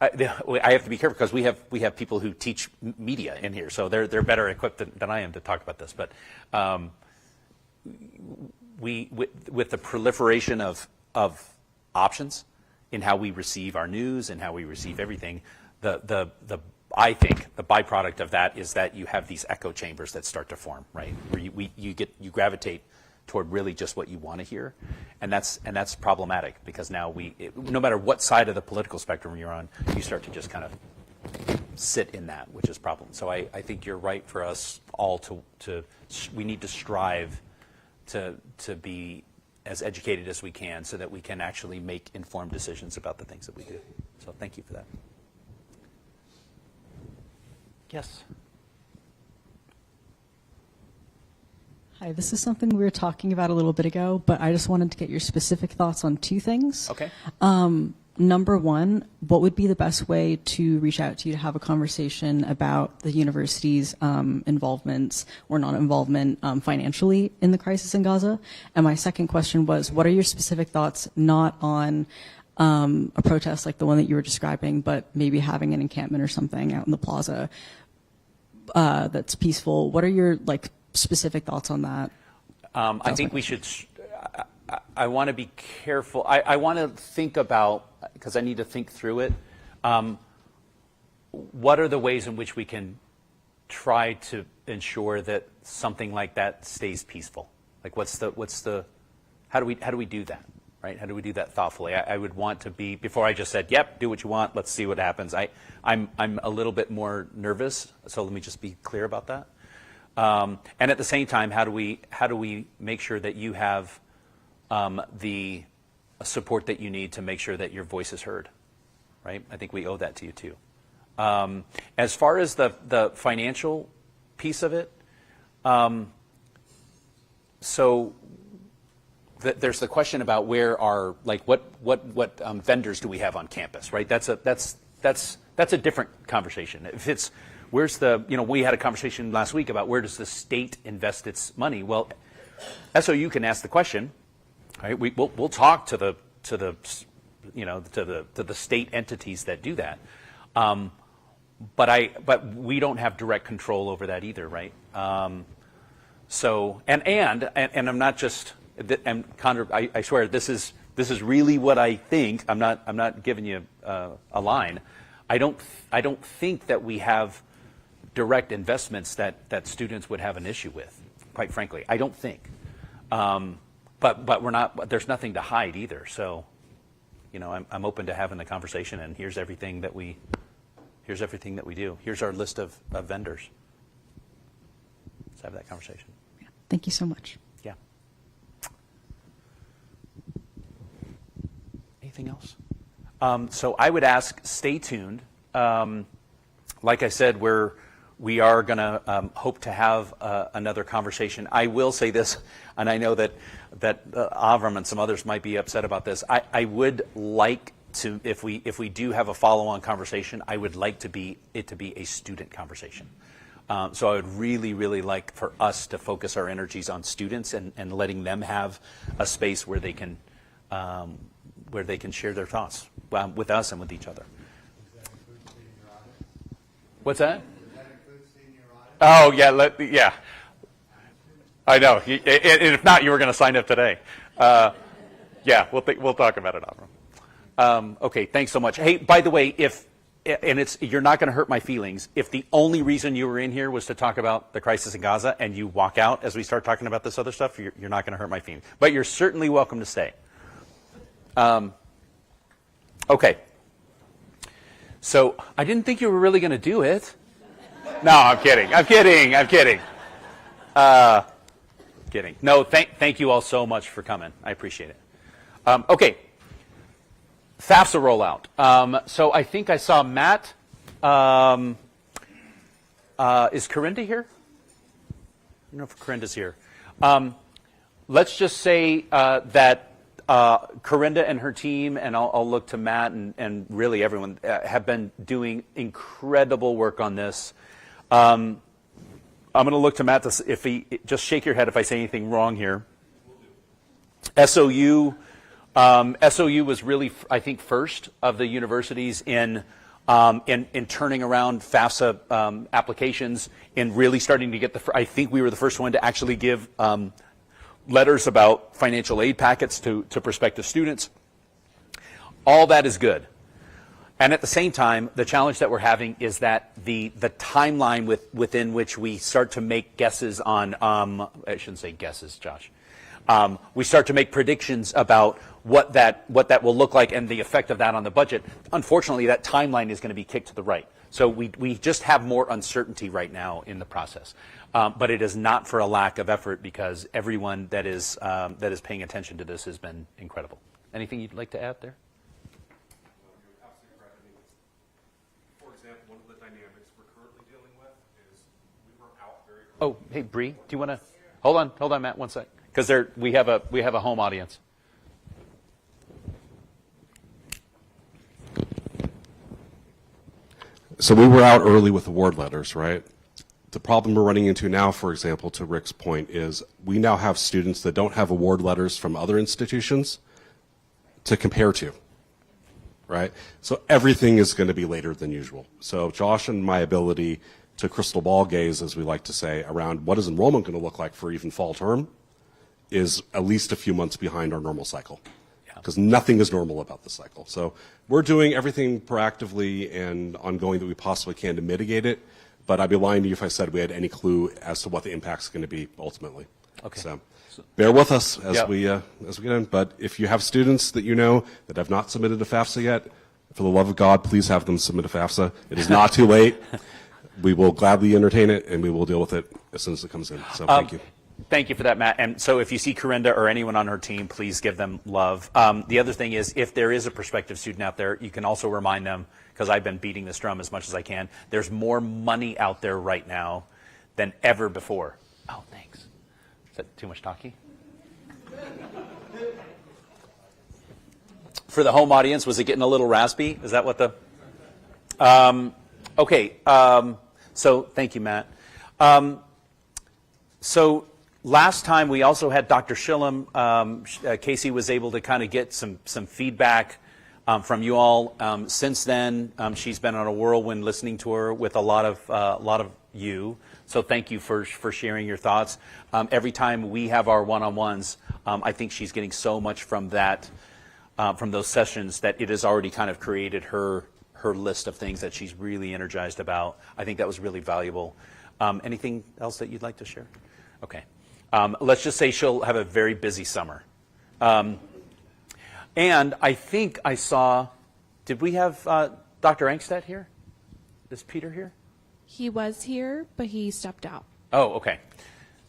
Speaker 1: have to be careful because we have people who teach media in here, so they're better equipped than I am to talk about this. But with the proliferation of options in how we receive our news and how we receive everything, I think the byproduct of that is that you have these echo chambers that start to form, right? Where you gravitate toward really just what you want to hear, and that's problematic because now no matter what side of the political spectrum you're on, you start to just kind of sit in that, which is a problem. So I think you're right for us all we need to strive to be as educated as we can so that we can actually make informed decisions about the things that we do. So thank you for that. Yes.
Speaker 4: Hi, this is something we were talking about a little bit ago, but I just wanted to get your specific thoughts on two things.
Speaker 1: Okay.
Speaker 4: Number one, what would be the best way to reach out to you to have a conversation about the university's involvement or non-involvement financially in the crisis in Gaza? And my second question was, what are your specific thoughts not on a protest like the one that you were describing, but maybe having an encampment or something out in the plaza that's peaceful? What are your specific thoughts on that?
Speaker 1: I think we should. I want to be careful. I want to think about, because I need to think through it. What are the ways in which we can try to ensure that something like that stays peaceful? Like, how do we do that? Right? How do we do that thoughtfully? I would want to be, before I just said, yep, do what you want, let's see what happens. I'm a little bit more nervous, so let me just be clear about that. And at the same time, how do we make sure that you have the support that you need to make sure that your voice is heard, right? I think we owe that to you too. As far as the financial piece of it, there's the question about where are what vendors do we have on campus, right? That's a different conversation. If it's we had a conversation last week about where does the state invest its money? Well, SOU can ask the question, right? We'll talk to the state entities that do that, but we don't have direct control over that either, right? So I'm not just. And Conor, I swear this is really what I think. I'm not giving you a line. I don't think that we have direct investments that students would have an issue with. Quite frankly, I don't think. But we're not. There's nothing to hide either. So, I'm open to having the conversation. And here's everything that we do. Here's our list of vendors. Let's have that conversation.
Speaker 4: Yeah. Thank you so much.
Speaker 1: Yeah. Anything else? So I would ask, stay tuned. Like I said, we are going to hope to have another conversation. I will say this, and I know that Avram and some others might be upset about this. I would like to, if we do have a follow-on conversation, I would like it to be a student conversation. So I would really, really like for us to focus our energies on students and letting them have a space where they can share their thoughts with us and with each other. What's that? Oh, yeah, yeah. I know. And if not, you were going to sign up today. Yeah, we'll talk about it, Avram. Okay, thanks so much. Hey, by the way, you're not going to hurt my feelings. If the only reason you were in here was to talk about the crisis in Gaza and you walk out as we start talking about this other stuff, you're not going to hurt my feelings. But you're certainly welcome to stay. Okay. So I didn't think you were really going to do it. No, I'm kidding. Kidding. No, thank you all so much for coming. I appreciate it. Okay. FAFSA rollout. So I think I saw Matt. Is Corinda here? I don't know if Corinda's here. Let's just say that Corinda and her team, and I'll look to Matt and really everyone, have been doing incredible work on this. I'm going to look to Matt if he just shake your head if I say anything wrong here. SOU was really, I think, first of the universities in turning around FAFSA applications and really starting to get I think we were the first one to actually give letters about financial aid packets to prospective students. All that is good. And at the same time, the challenge that we're having is that the timeline within which we start to make guesses on, I shouldn't say guesses, Josh. We start to make predictions about what that will look like and the effect of that on the budget. Unfortunately, that timeline is going to be kicked to the right. So we just have more uncertainty right now in the process. But it is not for a lack of effort, because everyone that is paying attention to this has been incredible. Anything you'd like to add there?
Speaker 12: You're absolutely correct. I mean, for example, one of the dynamics we're currently dealing with is we were out very early.
Speaker 1: Oh, hey, Bree, do you want to hold on, Matt, one sec, because we have a home audience.
Speaker 12: So we were out early with award letters, right? The problem we're running into now, for example, to Rick's point, is we now have students that don't have award letters from other institutions to compare to, right? So everything is going to be later than usual. So Josh and my ability to crystal ball gaze, as we like to say, around what is enrollment going to look like for even fall term is at least a few months behind our normal cycle, because nothing is normal about the cycle. So we're doing everything proactively and ongoing that we possibly can to mitigate it, but I'd be lying to you if I said we had any clue as to what the impact's going to be ultimately.
Speaker 1: Okay.
Speaker 12: So bear with us as
Speaker 1: Yep.
Speaker 12: we get in. But if you have students that you know that have not submitted a FAFSA yet, for the love of God, please have them submit a FAFSA. It is not too late. We will gladly entertain it, and we will deal with it as soon as it comes in. So thank you.
Speaker 1: Thank you for that, Matt. And so if you see Corinda or anyone on her team, please give them love. The other thing is, if there is a prospective student out there, you can also remind them, because I've been beating this drum as much as I can, there's more money out there right now than ever before. Oh, thanks. Is that too much talking? For the home audience, was it getting a little raspy? Is that what the... Okay. So thank you, Matt. So last time we also had Dr. Shillem. Casey was able to kind of get some feedback from you all. Since then, she's been on a whirlwind listening to her with a lot of you. So thank you for sharing your thoughts. Every time we have our one-on-ones, I think she's getting so much from that, from those sessions, that it has already kind of created her list of things that she's really energized about. I think that was really valuable. Anything else that you'd like to share? Okay. Let's just say she'll have a very busy summer. And I think I saw, did we have Dr. Angstedt here? Is Peter here?
Speaker 13: He was here, but he stepped out.
Speaker 1: Oh, okay.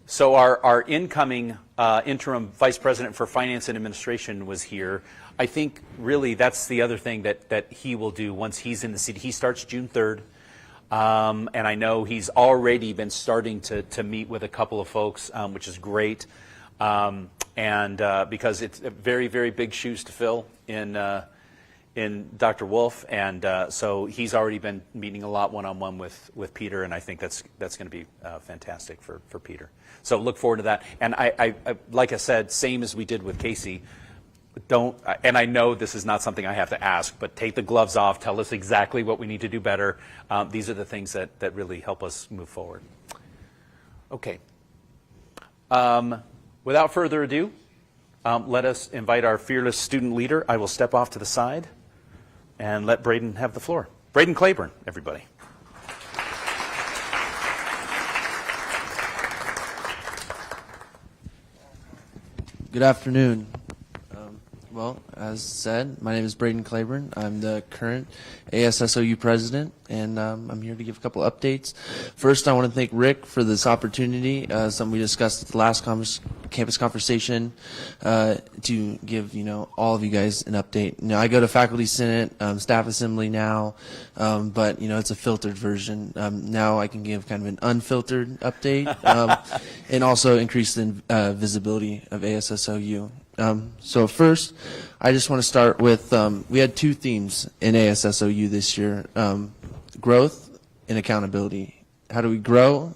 Speaker 1: So our incoming interim vice president for finance and administration was here. I think really that's the other thing that he will do once he's in the seat. He starts June 3rd. And I know he's already been starting to meet with a couple of folks, which is great. And because it's very, very big shoes to fill in Dr. Wolf. And so he's already been meeting a lot one-on-one with Peter, and I think that's going to be fantastic for Peter. So look forward to that. And I like I said, same as we did with Casey, and I know this is not something I have to ask, but take the gloves off, tell us exactly what we need to do better. These are the things that really help us move forward. Okay. Without further ado, let us invite our fearless student leader. I will step off to the side and let Braden have the floor. Braden Claiborne, everybody.
Speaker 14: Good afternoon. Well, as said, my name is Braden Claiborne. I'm the current ASSOU president, and I'm here to give a couple updates. First, I want to thank Rick for this opportunity, something we discussed at the last campus conversation, to give all of you guys an update. Now, I go to faculty senate, staff assembly now, but it's a filtered version. Now I can give kind of an unfiltered update, and also increase the visibility of ASSOU. So first, I just want to start with, we had two themes in ASSOU this year, growth and accountability. How do we grow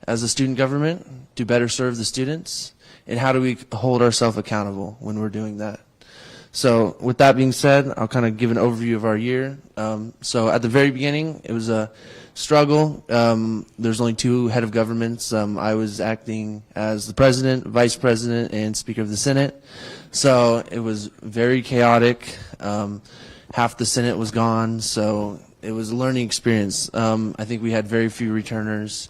Speaker 14: as a student government to better serve the students, and how do we hold ourselves accountable when we're doing that? So with that being said, I'll kind of give an overview of our year. So at the very beginning, it was a struggle. There's only two head of governments. I was acting as the president, vice president, and speaker of the Senate. So it was very chaotic. Half the Senate was gone, so it was a learning experience. I think we had very few returners,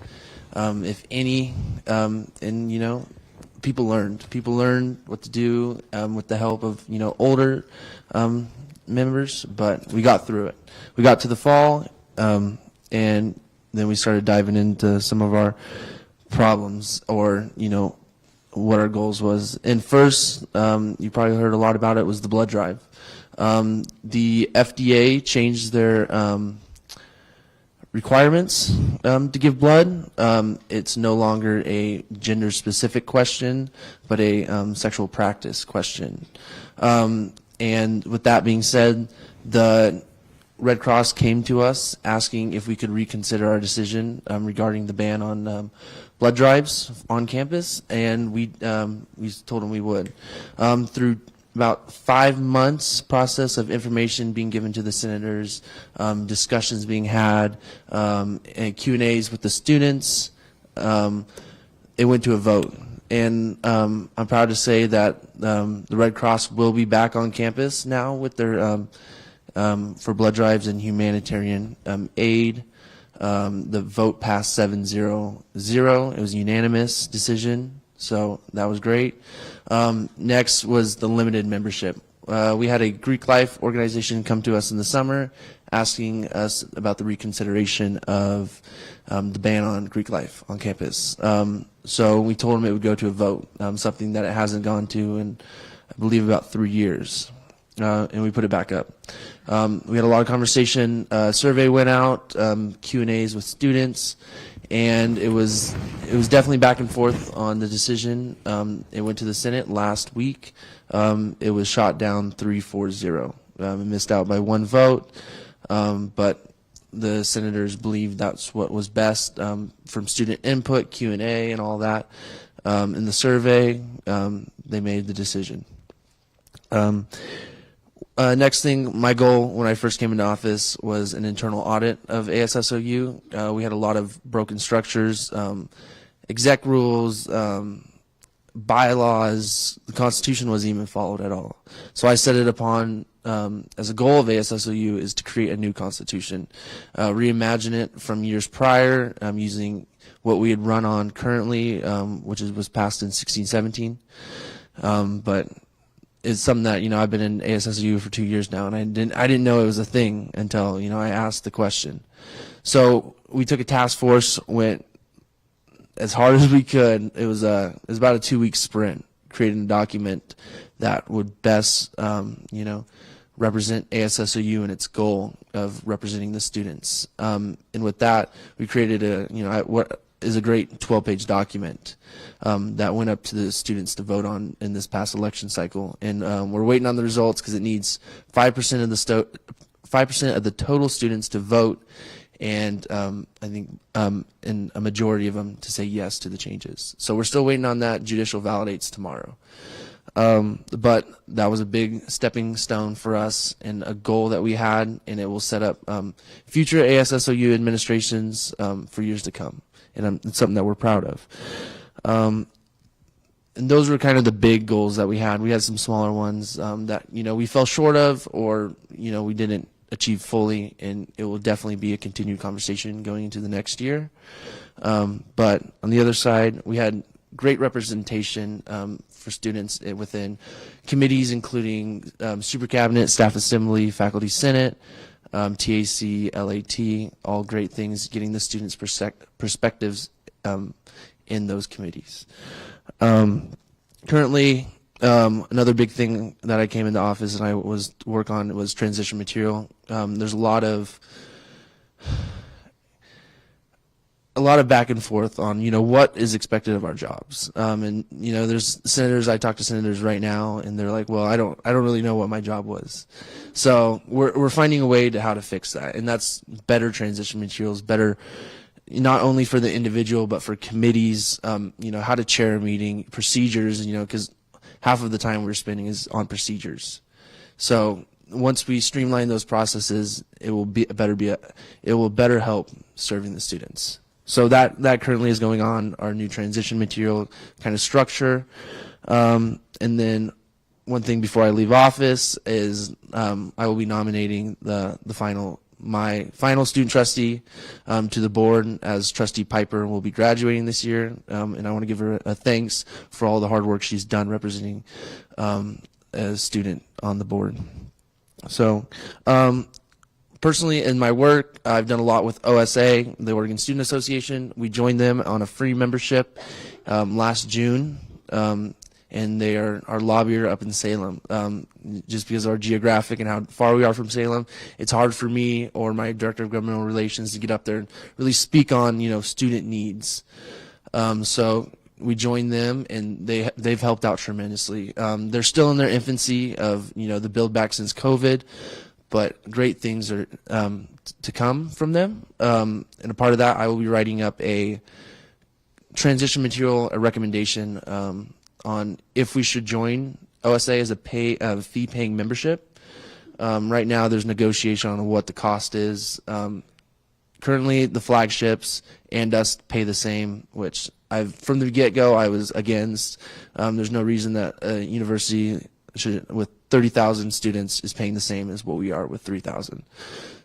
Speaker 14: if any, and people learned. People learned what to do with the help of members, but we got through it. We got to the fall. and then we started diving into some of our problems, or what our goals was. And first, you probably heard a lot about it, was the blood drive. The FDA changed their requirements to give blood. It's no longer a gender-specific question, but a sexual practice question. And with that being said, the Red Cross came to us asking if we could reconsider our decision regarding the ban on blood drives on campus, and we told them we would. Through about 5 months process of information being given to the senators, discussions being had, and Q&As with the students, it went to a vote. And I'm proud to say that the Red Cross will be back on campus now with their for blood drives and humanitarian aid. The vote passed 7-0. It was a unanimous decision, so that was great. Next was the limited membership. We had a Greek Life organization come to us in the summer asking us about the reconsideration of the ban on Greek Life on campus. So we told them it would go to a vote, something that it hasn't gone to in, I believe, about 3 years. And we put it back up. We had a lot of conversation. Survey went out, Q&As with students, and it was definitely back and forth on the decision. It went to the Senate last week. It was shot down 3-4-0. It missed out by 1 vote, but the senators believed that's what was best from student input, Q&A, and all that. In the survey, they made the decision. Next thing, my goal when I first came into office was an internal audit of ASSOU. We had a lot of broken structures, exec rules, bylaws. The Constitution wasn't even followed at all. So I set it upon, as a goal of ASSOU, is to create a new Constitution, reimagine it from years prior, using what we had run on currently, which was passed in 1617. But it's something that I've been in ASSU for 2 years now, and I didn't know it was a thing until I asked the question. So we took a task force, went as hard as we could. It was about a 2-week sprint, creating a document that would best represent ASSU and its goal of representing the students. And with that, we created what is a great 12-page document that went up to the students to vote on in this past election cycle. And we're waiting on the results because it needs 5% of the 5% of the total students to vote, and I think and a majority of them to say yes to the changes. So we're still waiting on that. Judicial validates tomorrow. But that was a big stepping stone for us and a goal that we had, and it will set up future ASSOU administrations for years to come. And it's something that we're proud of. And those were kind of the big goals that we had. We had some smaller ones that we fell short of, or we didn't achieve fully, and it will definitely be a continued conversation going into the next year. But on the other side, we had great representation for students within committees, including Super Cabinet, Staff Assembly, Faculty Senate, TAC, LAT, all great things, getting the students' perspectives in those committees. Currently, another big thing that I came into office and I was work on was transition material. There's a lot of back and forth on what is expected of our jobs, and there's senators. I talk to senators right now, and they're like, "Well, I don't really know what my job was." So we're finding a way to how to fix that, and that's better transition materials, better not only for the individual but for committees. How to chair a meeting, procedures. Because half of the time we're spending is on procedures. So once we streamline those processes, it will better help serving the students. So that currently is going on, our new transition material kind of structure. And then one thing before I leave office is I will be nominating my final student trustee to the board, as Trustee Piper will be graduating this year. And I want to give her a thanks for all the hard work she's done representing a student on the board. So Personally, in my work, I've done a lot with OSA, the Oregon Student Association. We joined them on a free membership last June, and they are our lobbyer up in Salem. Just because of our geographic and how far we are from Salem, it's hard for me or my director of governmental relations to get up there and really speak on, student needs. So we joined them, and they've helped out tremendously. They're still in their infancy of the build back since COVID, but great things are to come from them. And a part of that, I will be writing up a transition material, a recommendation on if we should join OSA as a fee-paying membership. Right now, there's negotiation on what the cost is. Currently, the flagships and us pay the same, which from the get-go I was against. There's no reason that a university with 30,000 students is paying the same as what we are with 3,000.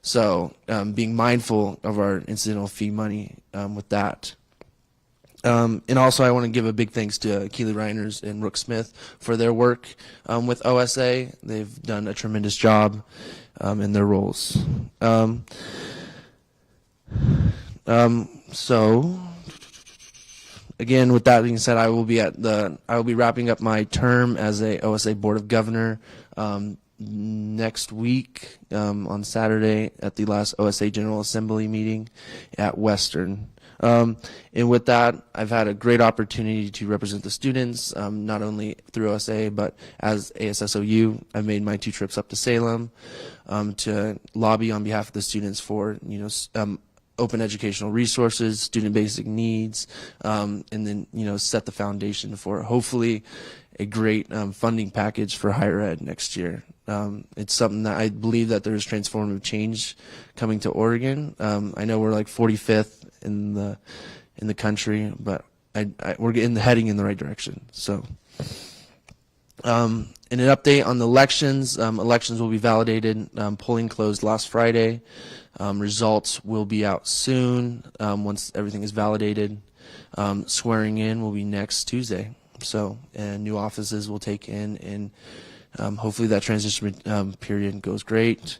Speaker 14: So being mindful of our incidental fee money with that. And also I want to give a big thanks to Keely Reiners and Rook Smith for their work with OSA. They've done a tremendous job in their roles. So again, with that being said, I will be wrapping up my term as a OSA Board of Governor next week on Saturday at the last OSA General Assembly meeting at Western. And with that, I've had a great opportunity to represent the students, not only through OSA, but as ASSOU. I've made my 2 trips up to Salem to lobby on behalf of the students for, open educational resources, student basic needs, and then, set the foundation for hopefully a great funding package for higher ed next year. It's something that I believe that there's transformative change coming to Oregon. I know we're like 45th in the country, but we're heading in the right direction. So, in an update on the elections, elections will be validated. Polling closed last Friday. Results will be out soon once everything is validated. Swearing in will be next Tuesday. So, and new offices will take in, and hopefully that transition period goes great.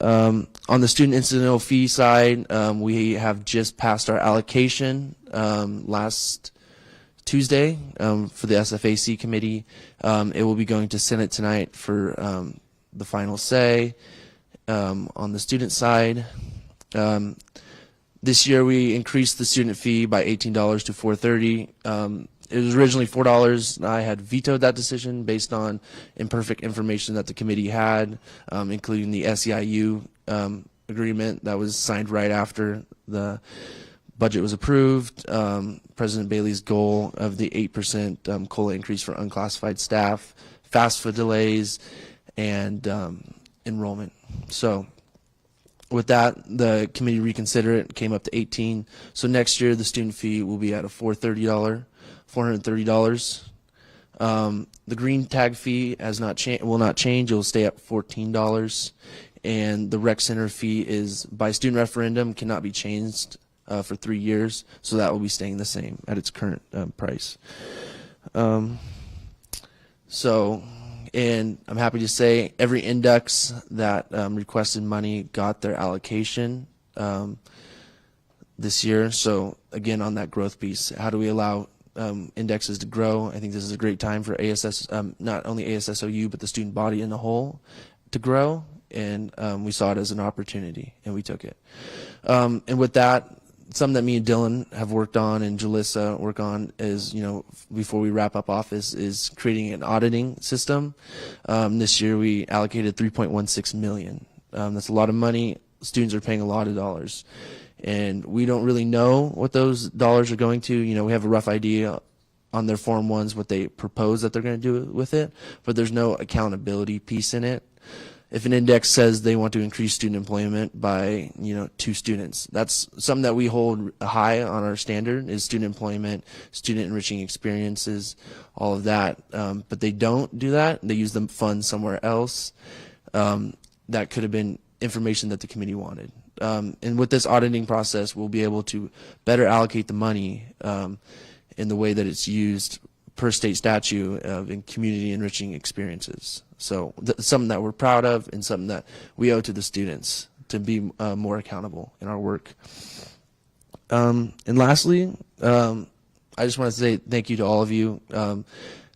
Speaker 14: On the student incidental fee side, we have just passed our allocation last Tuesday for the SFAC committee. It will be going to Senate tonight for the final say. On the student side, this year we increased the student fee by $18 to $430. It was originally $4. I had vetoed that decision based on imperfect information that the committee had, including the SEIU agreement that was signed right after the budget was approved. President Bailey's goal of the 8% COLA increase for unclassified staff, FAFSA delays, and enrollment. So with that, the committee reconsidered it, came up to 18. So next year, the student fee will be at a $430. The green tag fee will not change. It will stay at $14. And the rec center fee is by student referendum, cannot be changed for 3 years. So that will be staying the same at its current price. And I'm happy to say every index that requested money got their allocation this year. So again, on that growth piece, how do we allow indexes to grow? I think this is a great time for not only ASSOU, but the student body in the whole to grow. And we saw it as an opportunity, and we took it. And with that, something that me and Dylan have worked on and Jalissa work on is, before we wrap up office, is creating an auditing system. This year we allocated $3.16 million. That's a lot of money. Students are paying a lot of dollars. And we don't really know what those dollars are going to. We have a rough idea on their Form 1s what they propose that they're going to do with it, but there's no accountability piece in it. If an index says they want to increase student employment by 2 students, that's something that we hold high on our standard, is student employment, student enriching experiences, all of that. But they don't do that. They use the funds somewhere else. That could have been information that the committee wanted. And with this auditing process, we'll be able to better allocate the money in the way that it's used per state statute in community enriching experiences. So something that we're proud of and something that we owe to the students to be more accountable in our work. And lastly, I just want to say thank you to all of you.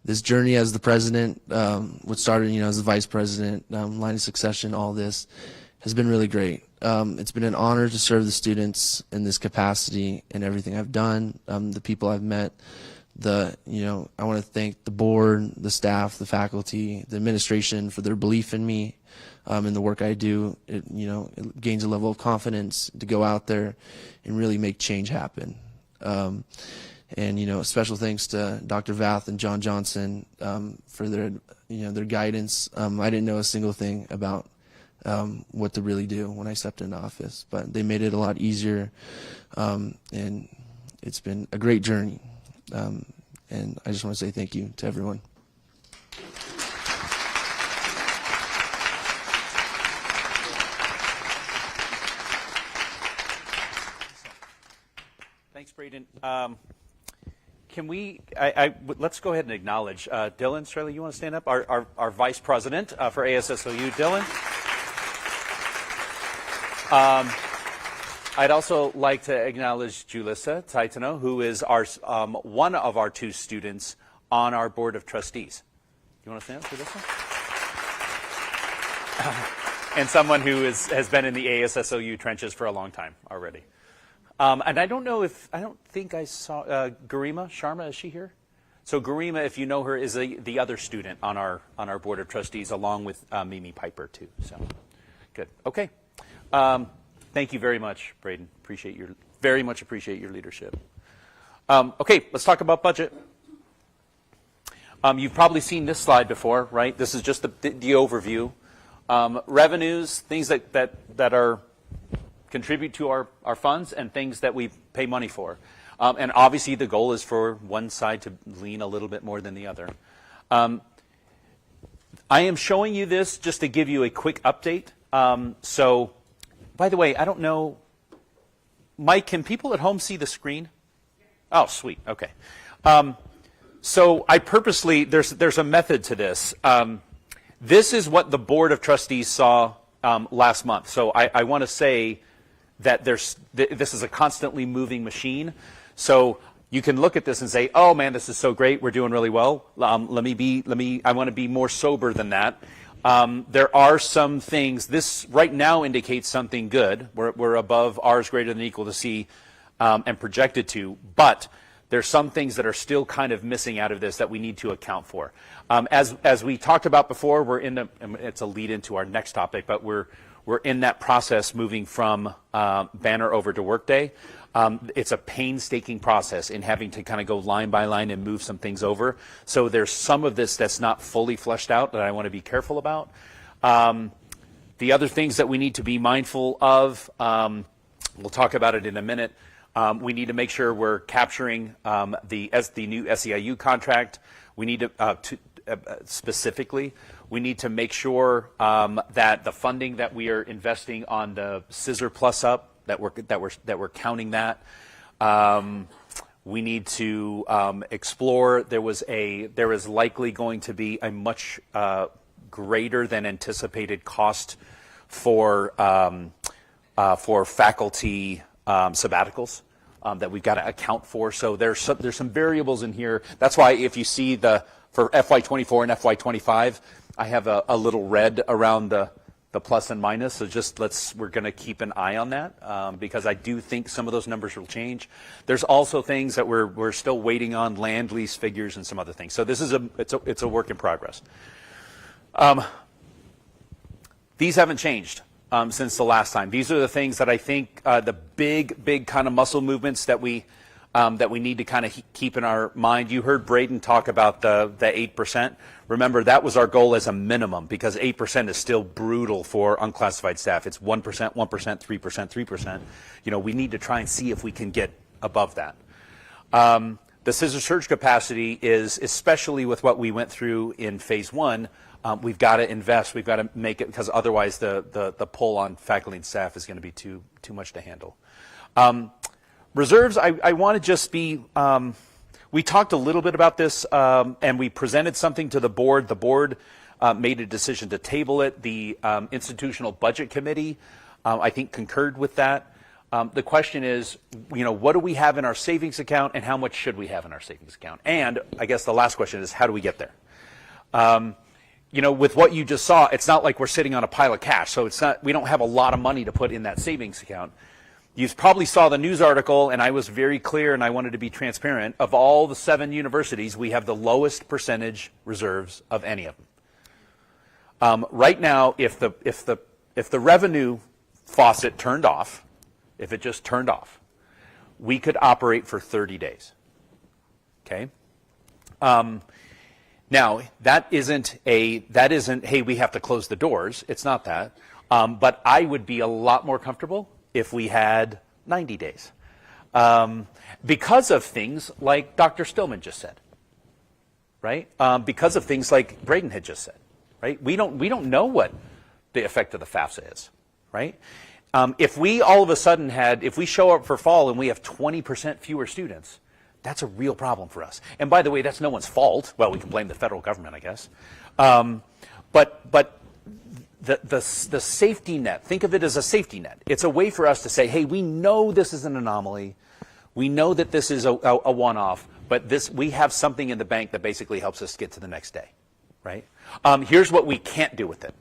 Speaker 14: This journey as the president, what started, as the vice president, line of succession, all this has been really great. It's been an honor to serve the students in this capacity and everything I've done, the people I've met. I want to thank the board, the staff, the faculty, the administration for their belief in me, in the work I do. It gains a level of confidence to go out there and really make change happen. And special thanks to Dr. Vath and John Johnson for their guidance. I didn't know a single thing about what to really do when I stepped into office, but they made it a lot easier, and it's been a great journey. And I just want to say thank you to everyone.
Speaker 1: Thanks, Braden. Can we, let's go ahead and acknowledge Dylan Straley. You want to stand up? Our Vice President for ASSOU, Dylan. I'd also like to acknowledge Julissa Taitano, who is one of our 2 students on our Board of Trustees. You want to stand up, Julissa? And someone who has been in the ASSOU trenches for a long time already. And I don't think I saw Garima Sharma. Is she here? So Garima, if you know her, is the other student on our Board of Trustees, along with Mimi Piper too. So good. Okay. Thank you very much, Braden. Very much appreciate your leadership. Okay, let's talk about budget. You've probably seen this slide before, right? This is just the overview. Revenues, things that are contribute to our funds, and things that we pay money for. And obviously the goal is for one side to lean a little bit more than the other. I am showing you this just to give you a quick update. So, by the way, I don't know, Mike, can people at home see the screen? Oh, sweet, okay. So I purposely, there's a method to this. This is what the Board of Trustees saw last month. So I want to say that this is a constantly moving machine. So you can look at this and say, oh man, this is so great, we're doing really well. I want to be more sober than that. There are some things, this right now indicates something good. We're above R is greater than or equal to C and projected to, but there's some things that are still kind of missing out of this that we need to account for. As we talked about before, it's a lead into our next topic, but we're in that process moving from Banner over to Workday. It's a painstaking process in having to kind of go line by line and move some things over. So there's some of this that's not fully fleshed out that I want to be careful about. The other things that we need to be mindful of, we'll talk about it in a minute. We need to make sure we're capturing the new SEIU contract. We need to specifically, we need to make sure that the funding that we are investing on the Scissor Plus Up, that we're counting that. We need to explore. There is likely going to be a much greater than anticipated cost for faculty sabbaticals that we've got to account for. So there's some variables in here. That's why if you see for FY24 and FY25, I have a little red around the plus and minus. So we're going to keep an eye on that because I do think some of those numbers will change. There's also things that we're still waiting on, land lease figures and some other things. So this is it's a work in progress. These haven't changed since the last time. These are the things that I think the big kind of muscle movements that we need to kind of keep in our mind. You heard Braden talk about the 8%. Remember, that was our goal as a minimum because 8% is still brutal for unclassified staff. It's 1%, 1%, 3%, 3%. We need to try and see if we can get above that. The scissor surge capacity is, especially with what we went through in phase 1, we've got to invest. We've got to make it because otherwise the pull on faculty and staff is going to be too much to handle. Reserves, I want to just be, we talked a little bit about this and we presented something to the board. The board made a decision to table it. The Institutional Budget Committee I think concurred with that. The question is, what do we have in our savings account and how much should we have in our savings account? And I guess the last question is, how do we get there? With what you just saw, it's not like we're sitting on a pile of cash. So we don't have a lot of money to put in that savings account. You probably saw the news article, and I was very clear, and I wanted to be transparent. Of all the 7 universities, we have the lowest percentage reserves of any of them. Right now, if the revenue faucet turned off, if it just turned off, we could operate for 30 days. Okay? Now, that isn't, hey, we have to close the doors. It's not that. But I would be a lot more comfortable if we had 90 days. Because of things like Dr. Stillman just said, right? Because of things like Braden had just said, right? We don't know what the effect of the FAFSA is, right? If we all of a sudden if we show up for fall and we have 20% fewer students, that's a real problem for us. And by the way, that's no one's fault. Well, we can blame the federal government, I guess. But the safety net, think of it as a safety net. It's a way for us to say, hey, we know this is an anomaly. We know that this is a one-off, but we have something in the bank that basically helps us get to the next day, right? Here's what we can't do with it.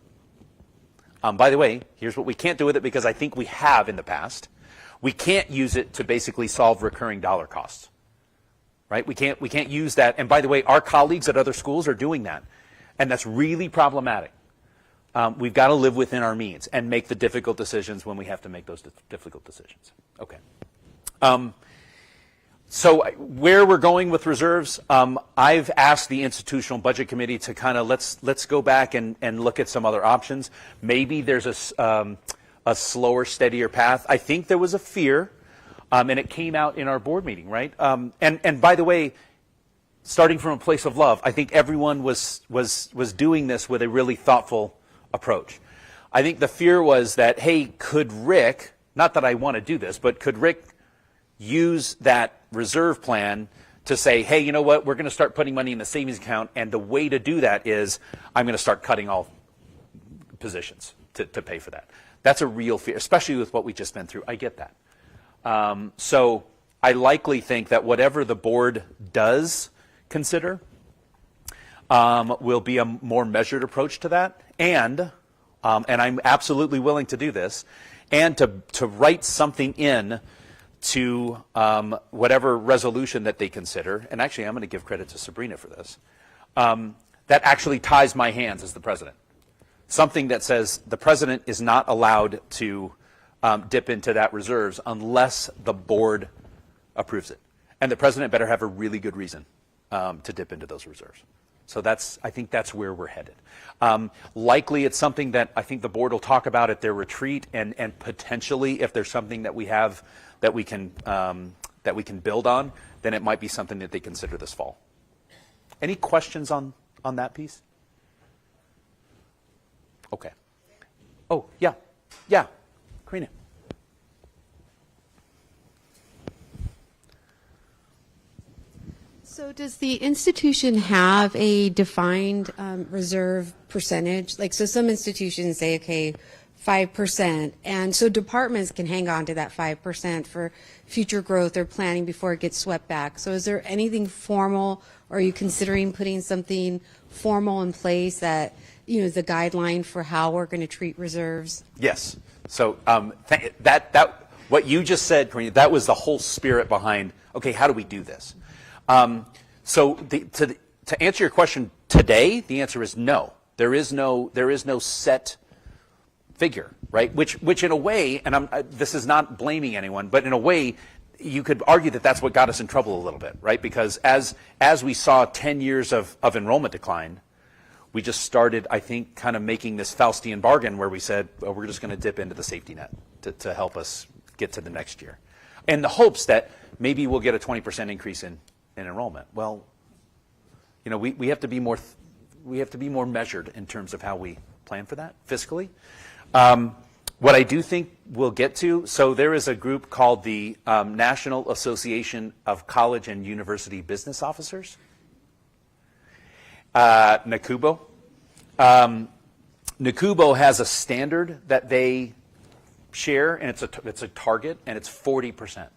Speaker 1: By the way, here's what we can't do with it, because I think we have in the past. We can't use it to basically solve recurring dollar costs, right? We can't use that. And by the way, our colleagues at other schools are doing that, and that's really problematic. We've got to live within our means and make the difficult decisions when we have to make those difficult decisions. Okay. So where we're going with reserves, I've asked the Institutional Budget Committee to kind of let's go back and look at some other options. Maybe there's a slower, steadier path. I think there was a fear, and it came out in our board meeting, right? And by the way, starting from a place of love, I think everyone was doing this with a really thoughtful approach. I think the fear was that, hey, could Rick, not that I want to do this, but could Rick use that reserve plan to say, hey, you know what, we're going to start putting money in the savings account, and the way to do that is I'm going to start cutting all positions to pay for that. That's a real fear, especially with what we just been through. I get that. So I likely think that whatever the board does consider will be a more measured approach to that, and I'm absolutely willing to do this, and to write something in to whatever resolution that they consider, and actually I'm going to give credit to Sabrina for this, that actually ties my hands as the president. Something that says the president is not allowed to dip into that reserves unless the board approves it. And the president better have a really good reason to dip into those reserves. So I think that's where we're headed. Likely it's something that I think the board will talk about at their retreat, and potentially if there's something that we have that we can build on, then it might be something that they consider this fall. Any questions on that piece? Okay. Oh, yeah. Karina.
Speaker 15: So does the institution have a defined reserve percentage? Like, so some institutions say, okay, 5%, and so departments can hang on to that 5% for future growth or planning before it gets swept back. So is there anything formal, or are you considering putting something formal in place that, is a guideline for how we're going to treat reserves?
Speaker 1: Yes. So that what you just said, Karina, that was the whole spirit behind, okay, how do we do this? So to answer your question today, the answer is no. There is no set figure, right? Which in a way, and this is not blaming anyone, but in a way, you could argue that that's what got us in trouble a little bit, right? Because as we saw 10 years of enrollment decline, we just started, I think, kind of making this Faustian bargain where we said, well, we're just going to dip into the safety net to help us get to the next year, in the hopes that maybe we'll get a 20% increase in enrollment. Well, we have to be more measured in terms of how we plan for that fiscally. What I do think we'll get to, so there is a group called the National Association of College and University Business Officers, NACUBO. NACUBO has a standard that they share, and it's a target, and it's 40%.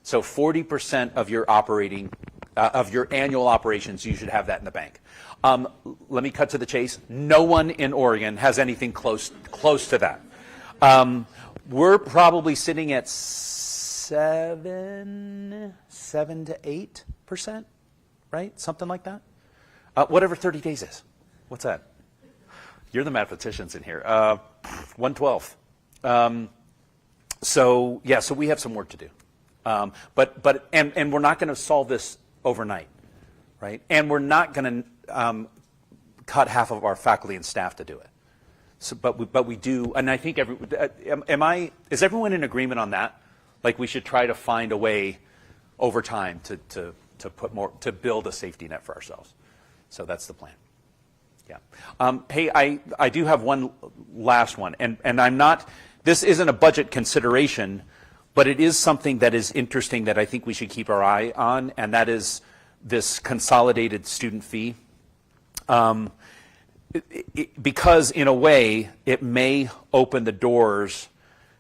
Speaker 1: So 40% of your operating, of your annual operations, you should have that in the bank. Let me cut to the chase. No one in Oregon has anything close to that. We're probably sitting at 7 to 8%, right? Something like that. Whatever 30 days is. What's that? You're the mathematicians in here. 1/12. So we have some work to do. But we're not going to solve this overnight, right? And we're not going to cut half of our faculty and staff to do it. So, but we do, and I think is everyone in agreement on that? Like we should try to find a way over time to put more, to build a safety net for ourselves. So that's the plan. Yeah. Hey, I do have one last one, and I'm not. This isn't a budget consideration, but it is something that is interesting that I think we should keep our eye on, and that is this consolidated student fee. Because in a way, it may open the doors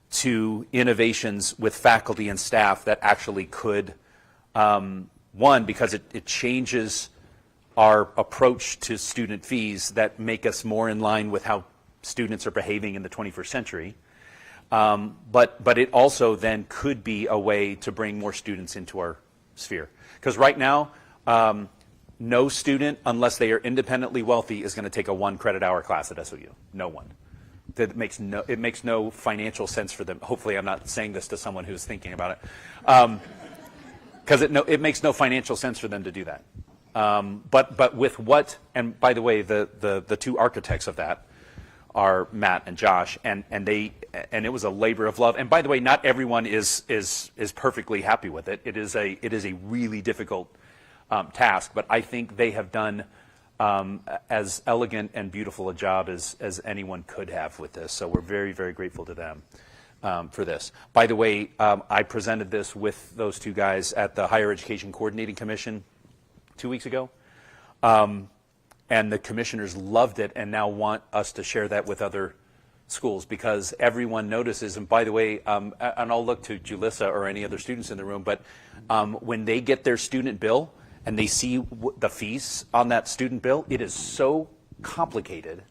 Speaker 1: to innovations with faculty and staff that actually could, one, because it changes our approach to student fees that make us more in line with how students are behaving in the 21st century. But it also then could be a way to bring more students into our sphere. Because right now, no student, unless they are independently wealthy, is going to take a 1 credit hour class at SOU. No one. It makes no financial sense for them. Hopefully I'm not saying this to someone who's thinking about it. Because it makes no financial sense for them to do that. But with what, and by the way, the two architects of that are Matt and Josh, and it was a labor of love. And by the way, not everyone is perfectly happy with it. It is a really difficult task, but I think they have done as elegant and beautiful a job as anyone could have with this. So we're very, very grateful to them for this. By the way, I presented this with those two guys at the Higher Education Coordinating Commission 2 weeks ago. And the commissioners loved it and now want us to share that with other schools because everyone notices. And by the way, and I'll look to Julissa or any other students in the room, but when they get their student bill and they see the fees on that student bill, it is so complicated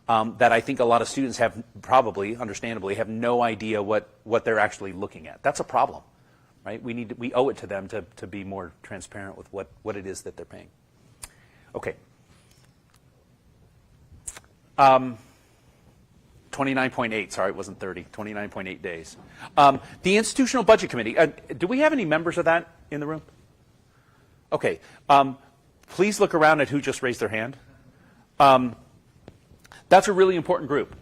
Speaker 1: that I think a lot of students have probably, understandably, have no idea what they're actually looking at. That's a problem, right? We owe it to them to be more transparent with what it is that they're paying. Okay. 29.8, sorry, it wasn't 30, 29.8 days. The Institutional Budget Committee, do we have any members of that in the room? Okay, please look around at who just raised their hand. That's a really important group.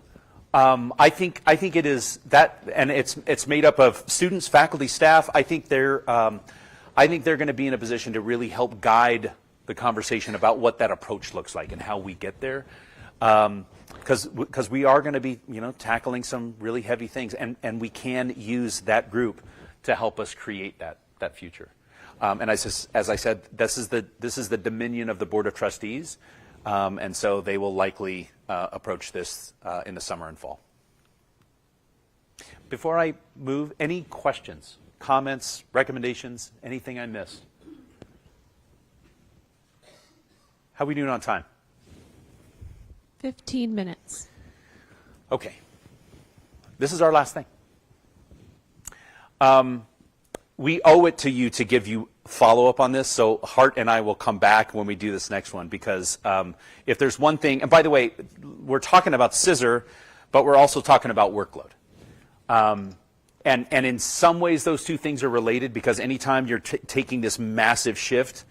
Speaker 1: I think it is that, and it's made up of students, faculty, staff. I think they're going to be in a position to really help guide the conversation about what that approach looks like and how we get there. Because we are going to be, tackling some really heavy things, and we can use that group to help us create that future. And as I said, this is the dominion of the Board of Trustees, and so they will likely approach this in the summer and fall. Before I move, any questions, comments, recommendations, anything I missed? How are we doing on time?
Speaker 13: 15 minutes.
Speaker 1: Okay. This is our last thing. We owe it to you to give you follow-up on this, so Hart and I will come back when we do this next one, because if there's one thing, and by the way, we're talking about scissor, but we're also talking about workload. And in some ways, those two things are related, because anytime you're taking this massive shift,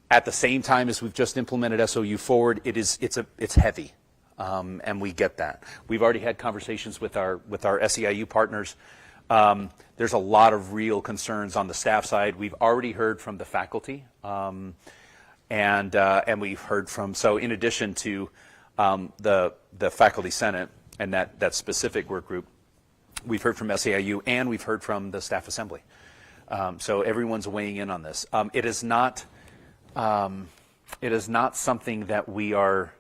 Speaker 1: at the same time as we've just implemented SOU Forward, it's heavy, and we get that. We've already had conversations with our SEIU partners. There's a lot of real concerns on the staff side. We've already heard from the faculty, and we've heard from, so in addition to the faculty senate and that specific work group, we've heard from SEIU and we've heard from the staff assembly. So everyone's weighing in on this. It is not something that we are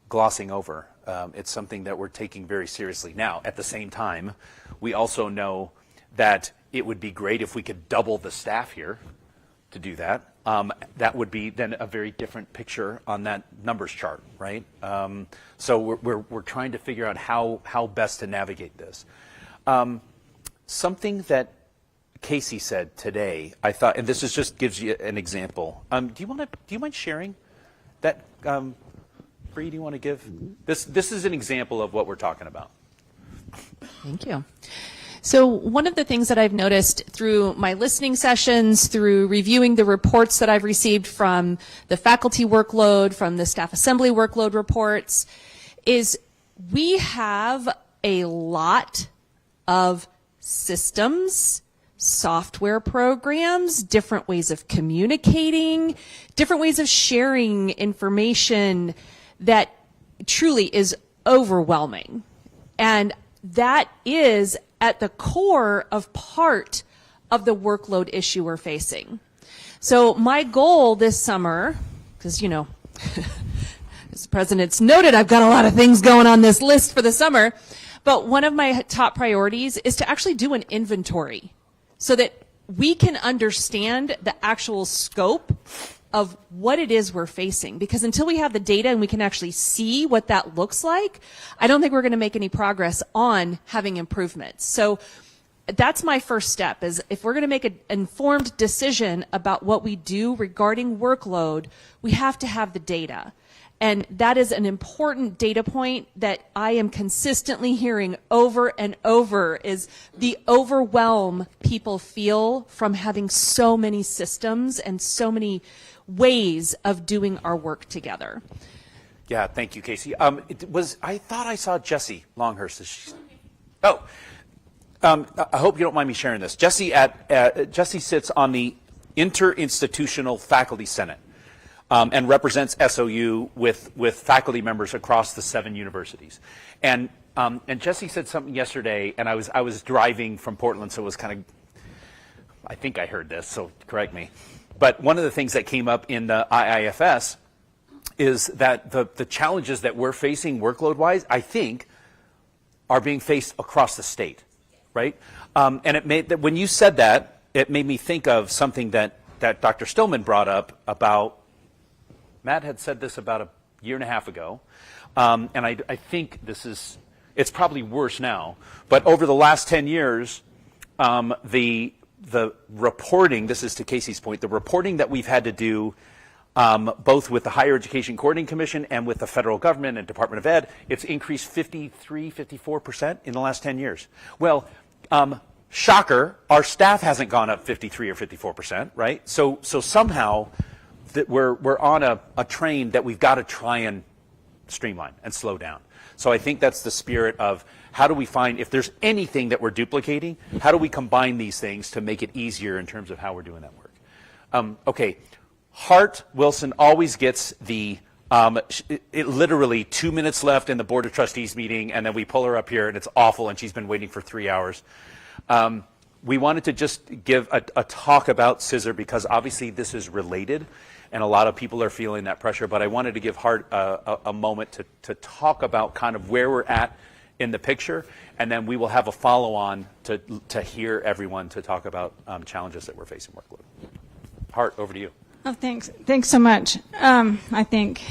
Speaker 1: glossing over. It's something that we're taking very seriously. Now, at the same time, we also know that it would be great if we could double the staff here to do that. That would be then a very different picture on that numbers chart, right? So we're trying to figure out how best to navigate this. Something that Casey said today, I thought, and this is just gives you an example. Do you mind sharing that? Bree, do you want to give this? This is an example of what we're talking about.
Speaker 16: Thank you. So one of the things that I've noticed through my listening sessions, through reviewing the reports that I've received from the faculty workload, from the staff assembly workload reports, is we have a lot of systems, software programs, different ways of communicating, different ways of sharing information that truly is overwhelming. And that is at the core of part of the workload issue we're facing. So my goal this summer, because, as the president's noted, I've got a lot of things going on this list for the summer, but one of my top priorities is to actually do an inventory so that we can understand the actual scope of what it is we're facing. Because until we have the data and we can actually see what that looks like, I don't think we're going to make any progress on having improvements. So that's my first step, is if we're going to make an informed decision about what we do regarding workload, we have to have the data. And that is an important data point that I am consistently hearing over and over, is the overwhelm people feel from having so many systems and so many ways of doing our work together.
Speaker 1: Yeah, thank you, Casey. I thought I saw Jessie Longhurst. I hope you don't mind me sharing this. Jessie sits on the Interinstitutional Faculty Senate. And represents SOU with faculty members across the 7 universities. And Jessie said something yesterday, and I was driving from Portland, so it was kind of, I think I heard this, so correct me. But one of the things that came up in the IIFS is that the challenges that we're facing workload-wise, I think, are being faced across the state, right? And it made that when you said that, it made me think of something that Dr. Stillman brought up about. Matt had said this about a year and a half ago, and I think it's probably worse now. But over the last 10 years, the reporting, this is to Casey's point, the reporting that we've had to do both with the Higher Education Coordinating Commission and with the federal government and Department of Ed, it's increased 54% in the last 10 years. Well, shocker, our staff hasn't gone up 53 or 54%, right? So somehow that we're on a train that we've got to try and streamline and slow down. So I think that's the spirit of how do we find, if there's anything that we're duplicating, how do we combine these things to make it easier in terms of how we're doing that work? Okay, Hart Wilson always gets the, literally 2 minutes left in the Board of Trustees meeting, and then we pull her up here and it's awful and she's been waiting for 3 hours. We wanted to just give a talk about scissor because obviously this is related and a lot of people are feeling that pressure, but I wanted to give Hart a moment to talk about kind of where we're at in the picture, and then we will have a follow-on to hear everyone to talk about challenges that we're facing workload. Hart, over to you.
Speaker 17: Oh, thanks. Thanks so much. I think.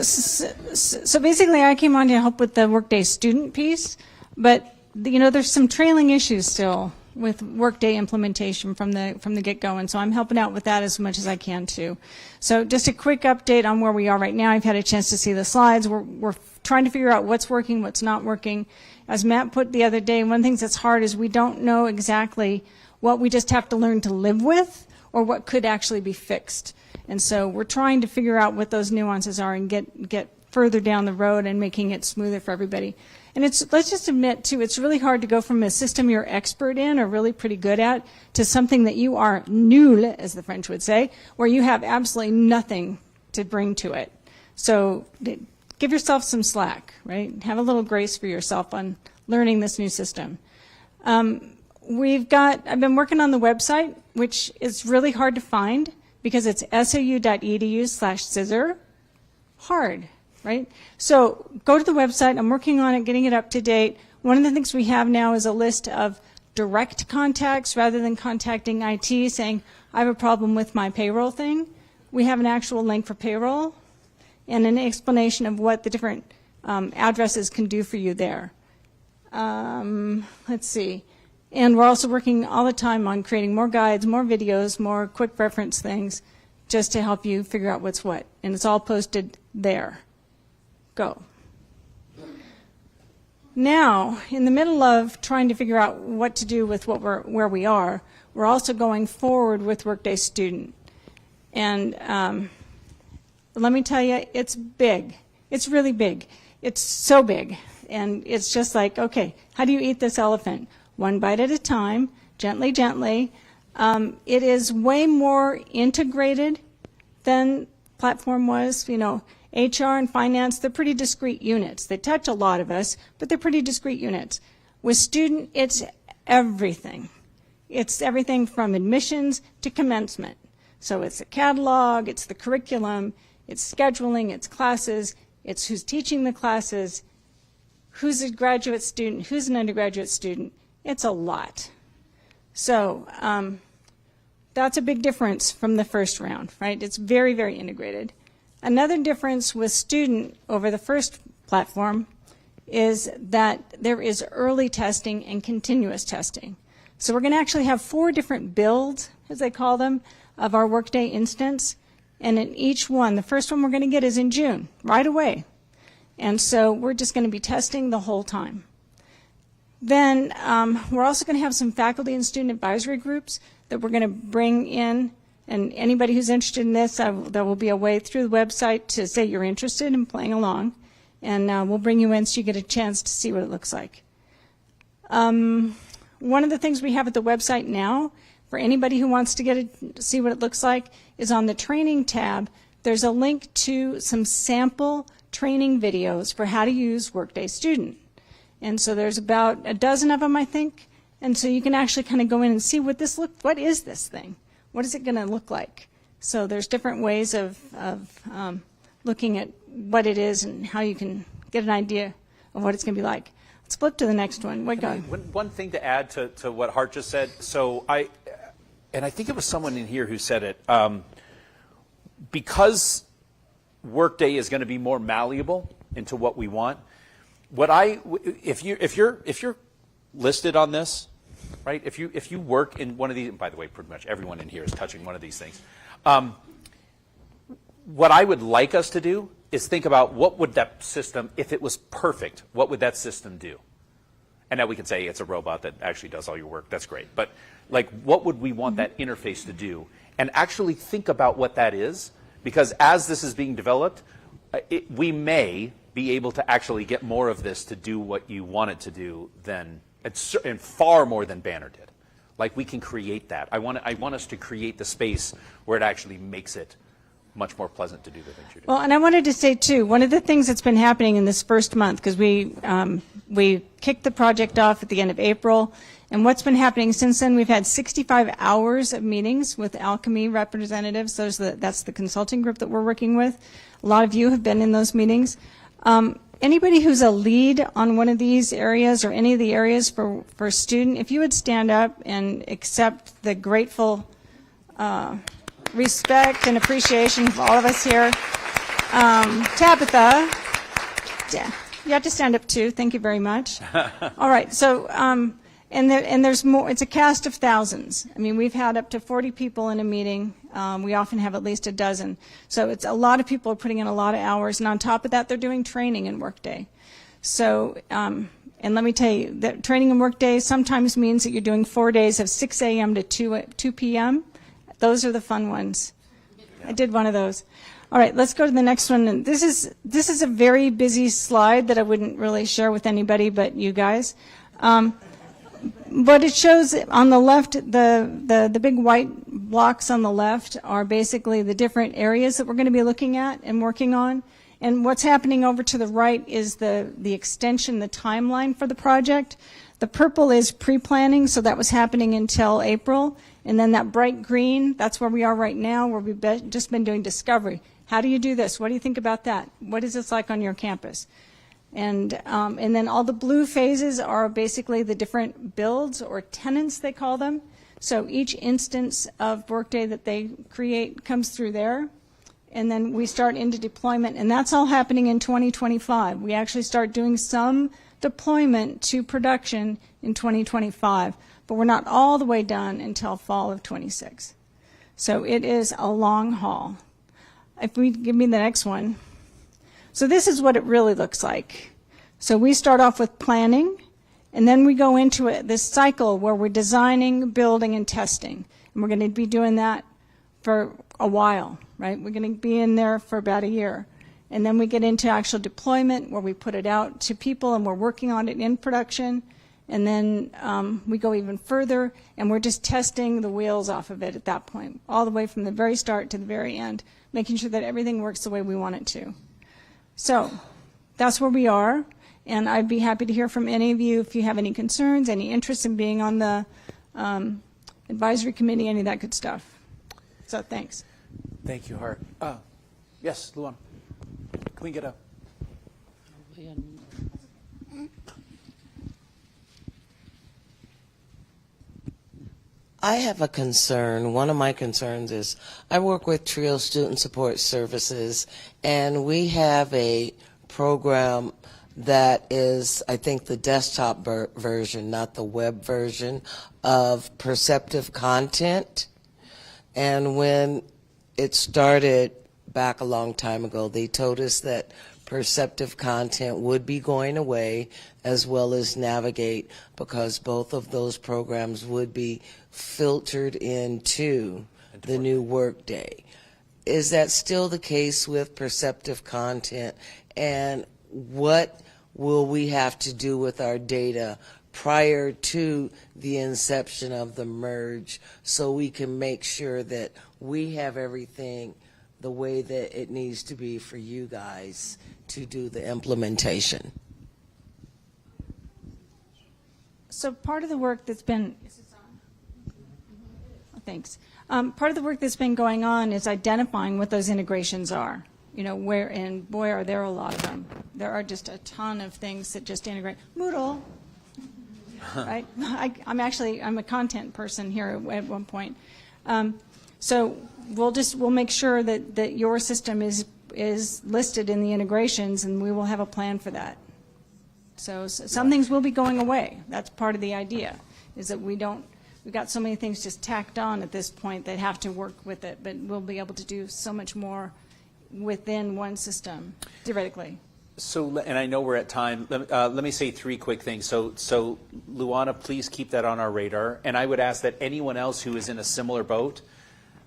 Speaker 17: So basically I came on to help with the Workday student piece, but there's some trailing issues still with Workday implementation from the get-go, and so I'm helping out with that as much as I can too. So just a quick update on where we are right now. I've had a chance to see the slides. We're trying to figure out what's working, what's not working. As Matt put the other day, one of the things that's hard is we don't know exactly what we just have to learn to live with or what could actually be fixed. And so we're trying to figure out what those nuances are and get further down the road and making it smoother for everybody. And let's just admit too, it's really hard to go from a system you're expert in or really pretty good at to something that you are nul, as the French would say, where you have absolutely nothing to bring to it. So give yourself some slack, right? Have a little grace for yourself on learning this new system. I've been working on the website, which is really hard to find because it's sou.edu/scissor. Hard. right? So go to the website. I'm working on it, getting it up to date. One of the things we have now is a list of direct contacts rather than contacting IT saying, I have a problem with my payroll thing. We have an actual link for payroll and an explanation of what the different addresses can do for you there. Let's see. And we're also working all the time on creating more guides, more videos, more quick reference things just to help you figure out what's what. And it's all posted there. Go. Now, in the middle of trying to figure out what to do with where we are, we're also going forward with Workday Student. And let me tell you, it's big. It's really big. It's so big. And it's just like, okay, how do you eat this elephant? One bite at a time, gently, gently. It is way more integrated than platform was. You know, HR and finance, they're pretty discrete units. They touch a lot of us, but they're pretty discrete units. With student, it's everything. It's everything from admissions to commencement. So it's a catalog, it's the curriculum, it's scheduling, it's classes, it's who's teaching the classes, who's a graduate student, who's an undergraduate student. It's a lot. So that's a big difference from the first round, right? It's very, very integrated. Another difference with student over the first platform is that there is early testing and continuous testing. So we're going to actually have 4 different builds, as they call them, of our Workday instance. And in each one, the first one we're going to get is in June, right away. And so we're just going to be testing the whole time. Then we're also going to have some faculty and student advisory groups that we're going to bring in. And anybody who's interested in this, there will be a way through the website to say you're interested in playing along. And we'll bring you in so you get a chance to see what it looks like. One of the things we have at the website now, for anybody who wants to see what it looks like, is on the training tab. There's a link to some sample training videos for how to use Workday Student. And so there's about a dozen of them, I think. And so you can actually kind of go in and see what is this thing? What is it going to look like? So there's different ways of looking at what it is and how you can get an idea of what it's going to be like. Let's flip to the next one.
Speaker 1: One thing to add to what Hart just said. So I think it was someone in here who said it. Because Workday is going to be more malleable into what we want. If you're listed on this, right? If you work in one of these, and by the way, pretty much everyone in here is touching one of these things. What I would like us to do is think about what would that system, if it was perfect, what would that system do? And now we can say it's a robot that actually does all your work. That's great. But like, what would we want that interface to do? And actually think about what that is, because as this is being developed, we may be able to actually get more of this to do what you want it to do and far more than Banner did. Like, we can create that. I want us to create the space where it actually makes it much more pleasant to do the things you're doing.
Speaker 17: Well, and I wanted to say, too, one of the things that's been happening in this first month, because we kicked the project off at the end of April, and what's been happening since then, we've had 65 hours of meetings with Alchemy representatives. That's the consulting group that we're working with. A lot of you have been in those meetings. Anybody who's a lead on one of these areas or any of the areas for student, if you would stand up and accept the grateful respect and appreciation of all of us here. Tabitha, yeah, you have to stand up too. Thank you very much. All right, so and there's more. It's a cast of thousands. I mean, we've had up to 40 people in a meeting. We often have at least a dozen. So it's a lot of people are putting in a lot of hours, and on top of that, they're doing training in Workday. So, and let me tell you that training in Workday sometimes means that you're doing 4 days of 6 a.m. to 2 p.m. Those are the fun ones. I did one of those. All right, let's go to the next one. And this is a very busy slide that I wouldn't really share with anybody but you guys. But it shows on the left, the big white blocks on the left are basically the different areas that we're going to be looking at and working on. And what's happening over to the right is the extension, the timeline for the project. The purple is pre-planning, so that was happening until April. And then that bright green, that's where we are right now, where we've just been doing discovery. How do you do this? What do you think about that? What is this like on your campus? And then all the blue phases are basically the different builds or tenants, they call them. So each instance of Workday that they create comes through there. And then we start into deployment, and that's all happening in 2025. We actually start doing some deployment to production in 2025, but we're not all the way done until fall of 26. So it is a long haul. If we give me the next one. So this is what it really looks like. So we start off with planning, and then we go into this cycle where we're designing, building, and testing. And we're going to be doing that for a while, right? We're going to be in there for about a year. And then we get into actual deployment where we put it out to people and we're working on it in production. And then we go even further and we're just testing the wheels off of it at that point, all the way from the very start to the very end, making sure that everything works the way we want it to. So that's where we are. And I'd be happy to hear from any of you if you have any concerns, any interest in being on the advisory committee, any of that good stuff. So thanks.
Speaker 1: Thank you, Hart. Yes, Luan. Can we get a...
Speaker 18: I have a concern. One of my concerns is I work with TRIO Student Support Services, and we have a program that is, I think, the desktop version, not the web version, of perceptive content. And when it started back a long time ago, they told us that perceptive content would be going away, as well as Navigate, because both of those programs would be filtered into the new Workday. Is that still the case with perceptive content? And what will we have to do with our data prior to the inception of the merge so we can make sure that we have everything the way that it needs to be for you guys to do the implementation?
Speaker 17: So part of the work that's been, thanks. Part of the work that's been going on is identifying what those integrations are. You know, where, and boy, are there a lot of them. There are just a ton of things that just integrate. Moodle, right? I'm a content person here at one point. So we'll make sure that your system is listed in the integrations, and we will have a plan for that. So some things will be going away. That's part of the idea, is that we've got so many things just tacked on at this point that have to work with it, but we'll be able to do so much more within one system, theoretically.
Speaker 1: So, and I know we're at time. Let me say three quick things. So, Luana, please keep that on our radar. And I would ask that anyone else who is in a similar boat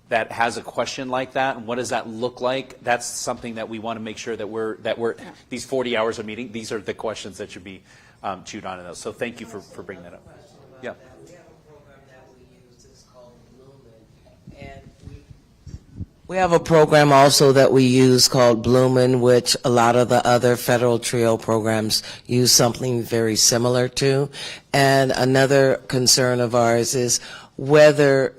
Speaker 1: that has a question like that, and what does that look like? That's something that we want to make sure that we're these 40 hours of meeting. These are the questions that should be chewed on in those. So, thank you for bringing that up. Yeah.
Speaker 18: We have a program also that we use called Bloomin', which a lot of the other federal TRIO programs use something very similar to. And another concern of ours is whether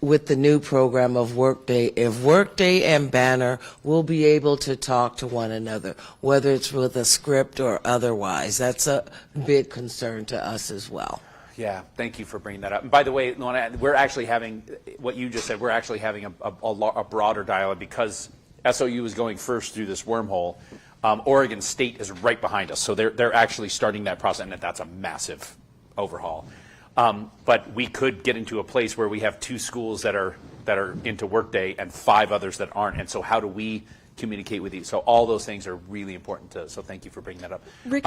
Speaker 18: with the new program of Workday, if Workday and Banner will be able to talk to one another, whether it's with a script or otherwise. That's a big concern to us as well.
Speaker 1: Yeah, thank you for bringing that up. And by the way, Luana, we're actually having, what you just said, we're actually having a broader dialogue because SOU is going first through this wormhole. Oregon State is right behind us, so they're actually starting that process, and that's a massive overhaul. But we could get into a place where we have 2 schools that are into Workday and 5 others that aren't, and so how do we communicate with you? So all those things are really important so thank you for bringing that up.
Speaker 19: Rick,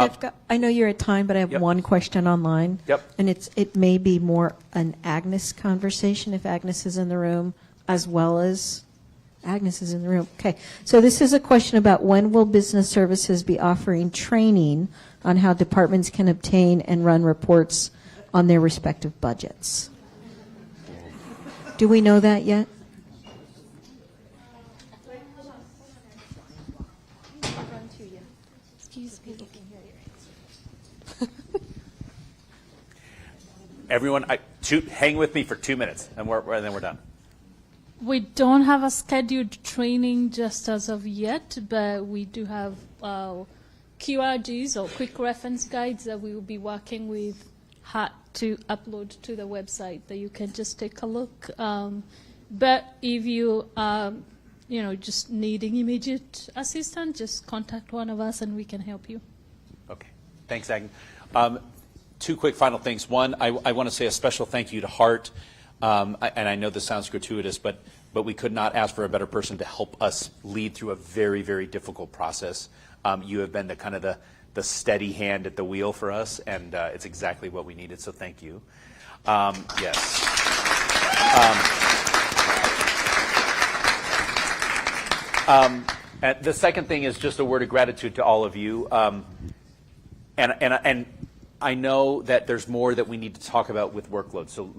Speaker 19: I know you're at time, but I have one question online.
Speaker 1: Yep.
Speaker 19: And it may be more an Agnes conversation if Agnes is in the room, as well as Agnes is in the room. Okay. So this is a question about when will business services be offering training on how departments can obtain and run reports on their respective budgets. Do we know that yet?
Speaker 17: to you. Excuse me.
Speaker 1: Everyone, hang with me for 2 minutes, and then we're done.
Speaker 20: We don't have a scheduled training just as of yet, but we do have QRGs or quick reference guides that we will be working with to upload to the website that you can just take a look. But if you just needing immediate assistance, just contact one of us and we can help you.
Speaker 1: Okay, thanks, Agnes. 2 quick final things. One, I want to say a special thank you to Hart. And I know this sounds gratuitous, but we could not ask for a better person to help us lead through a very, very difficult process. You have been the steady hand at the wheel for us, and it's exactly what we needed, so thank you. Yes. And the second thing is just a word of gratitude to all of you. And I know that there's more that we need to talk about with workload. So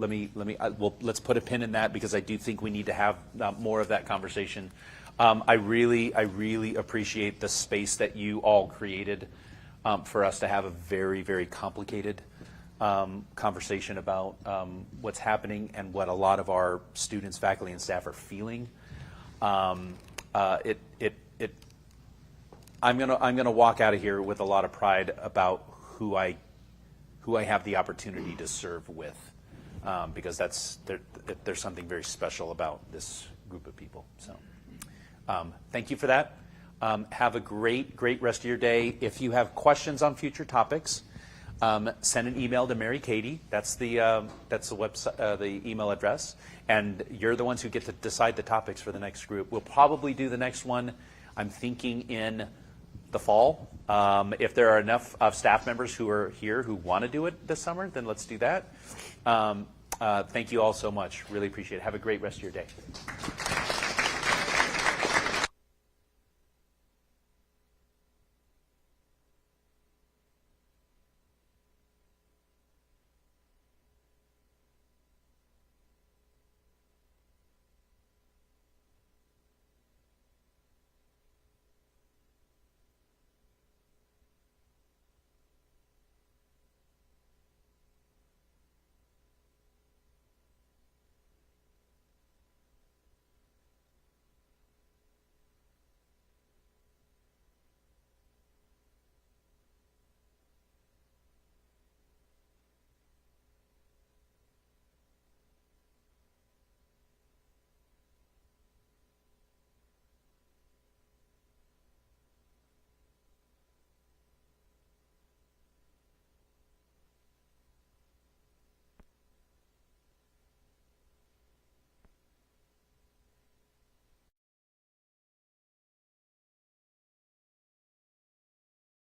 Speaker 1: let's put a pin in that, because I do think we need to have more of that conversation. I really appreciate the space that you all created for us to have a very, very complicated conversation about what's happening and what a lot of our students, faculty, and staff are feeling. I'm gonna walk out of here with a lot of pride about who I have the opportunity to serve with, because there's something very special about this group of people. So thank you for that. Have a great rest of your day. If you have questions on future topics, send an email to Mary Katie. That's the website, the email address, and you're the ones who get to decide the topics for the next group. We'll probably do the next one, I'm thinking, in the fall. If there are enough of staff members who are here who want to do it this summer, then let's do that. Thank you all so much. Really appreciate it. Have a great rest of your day.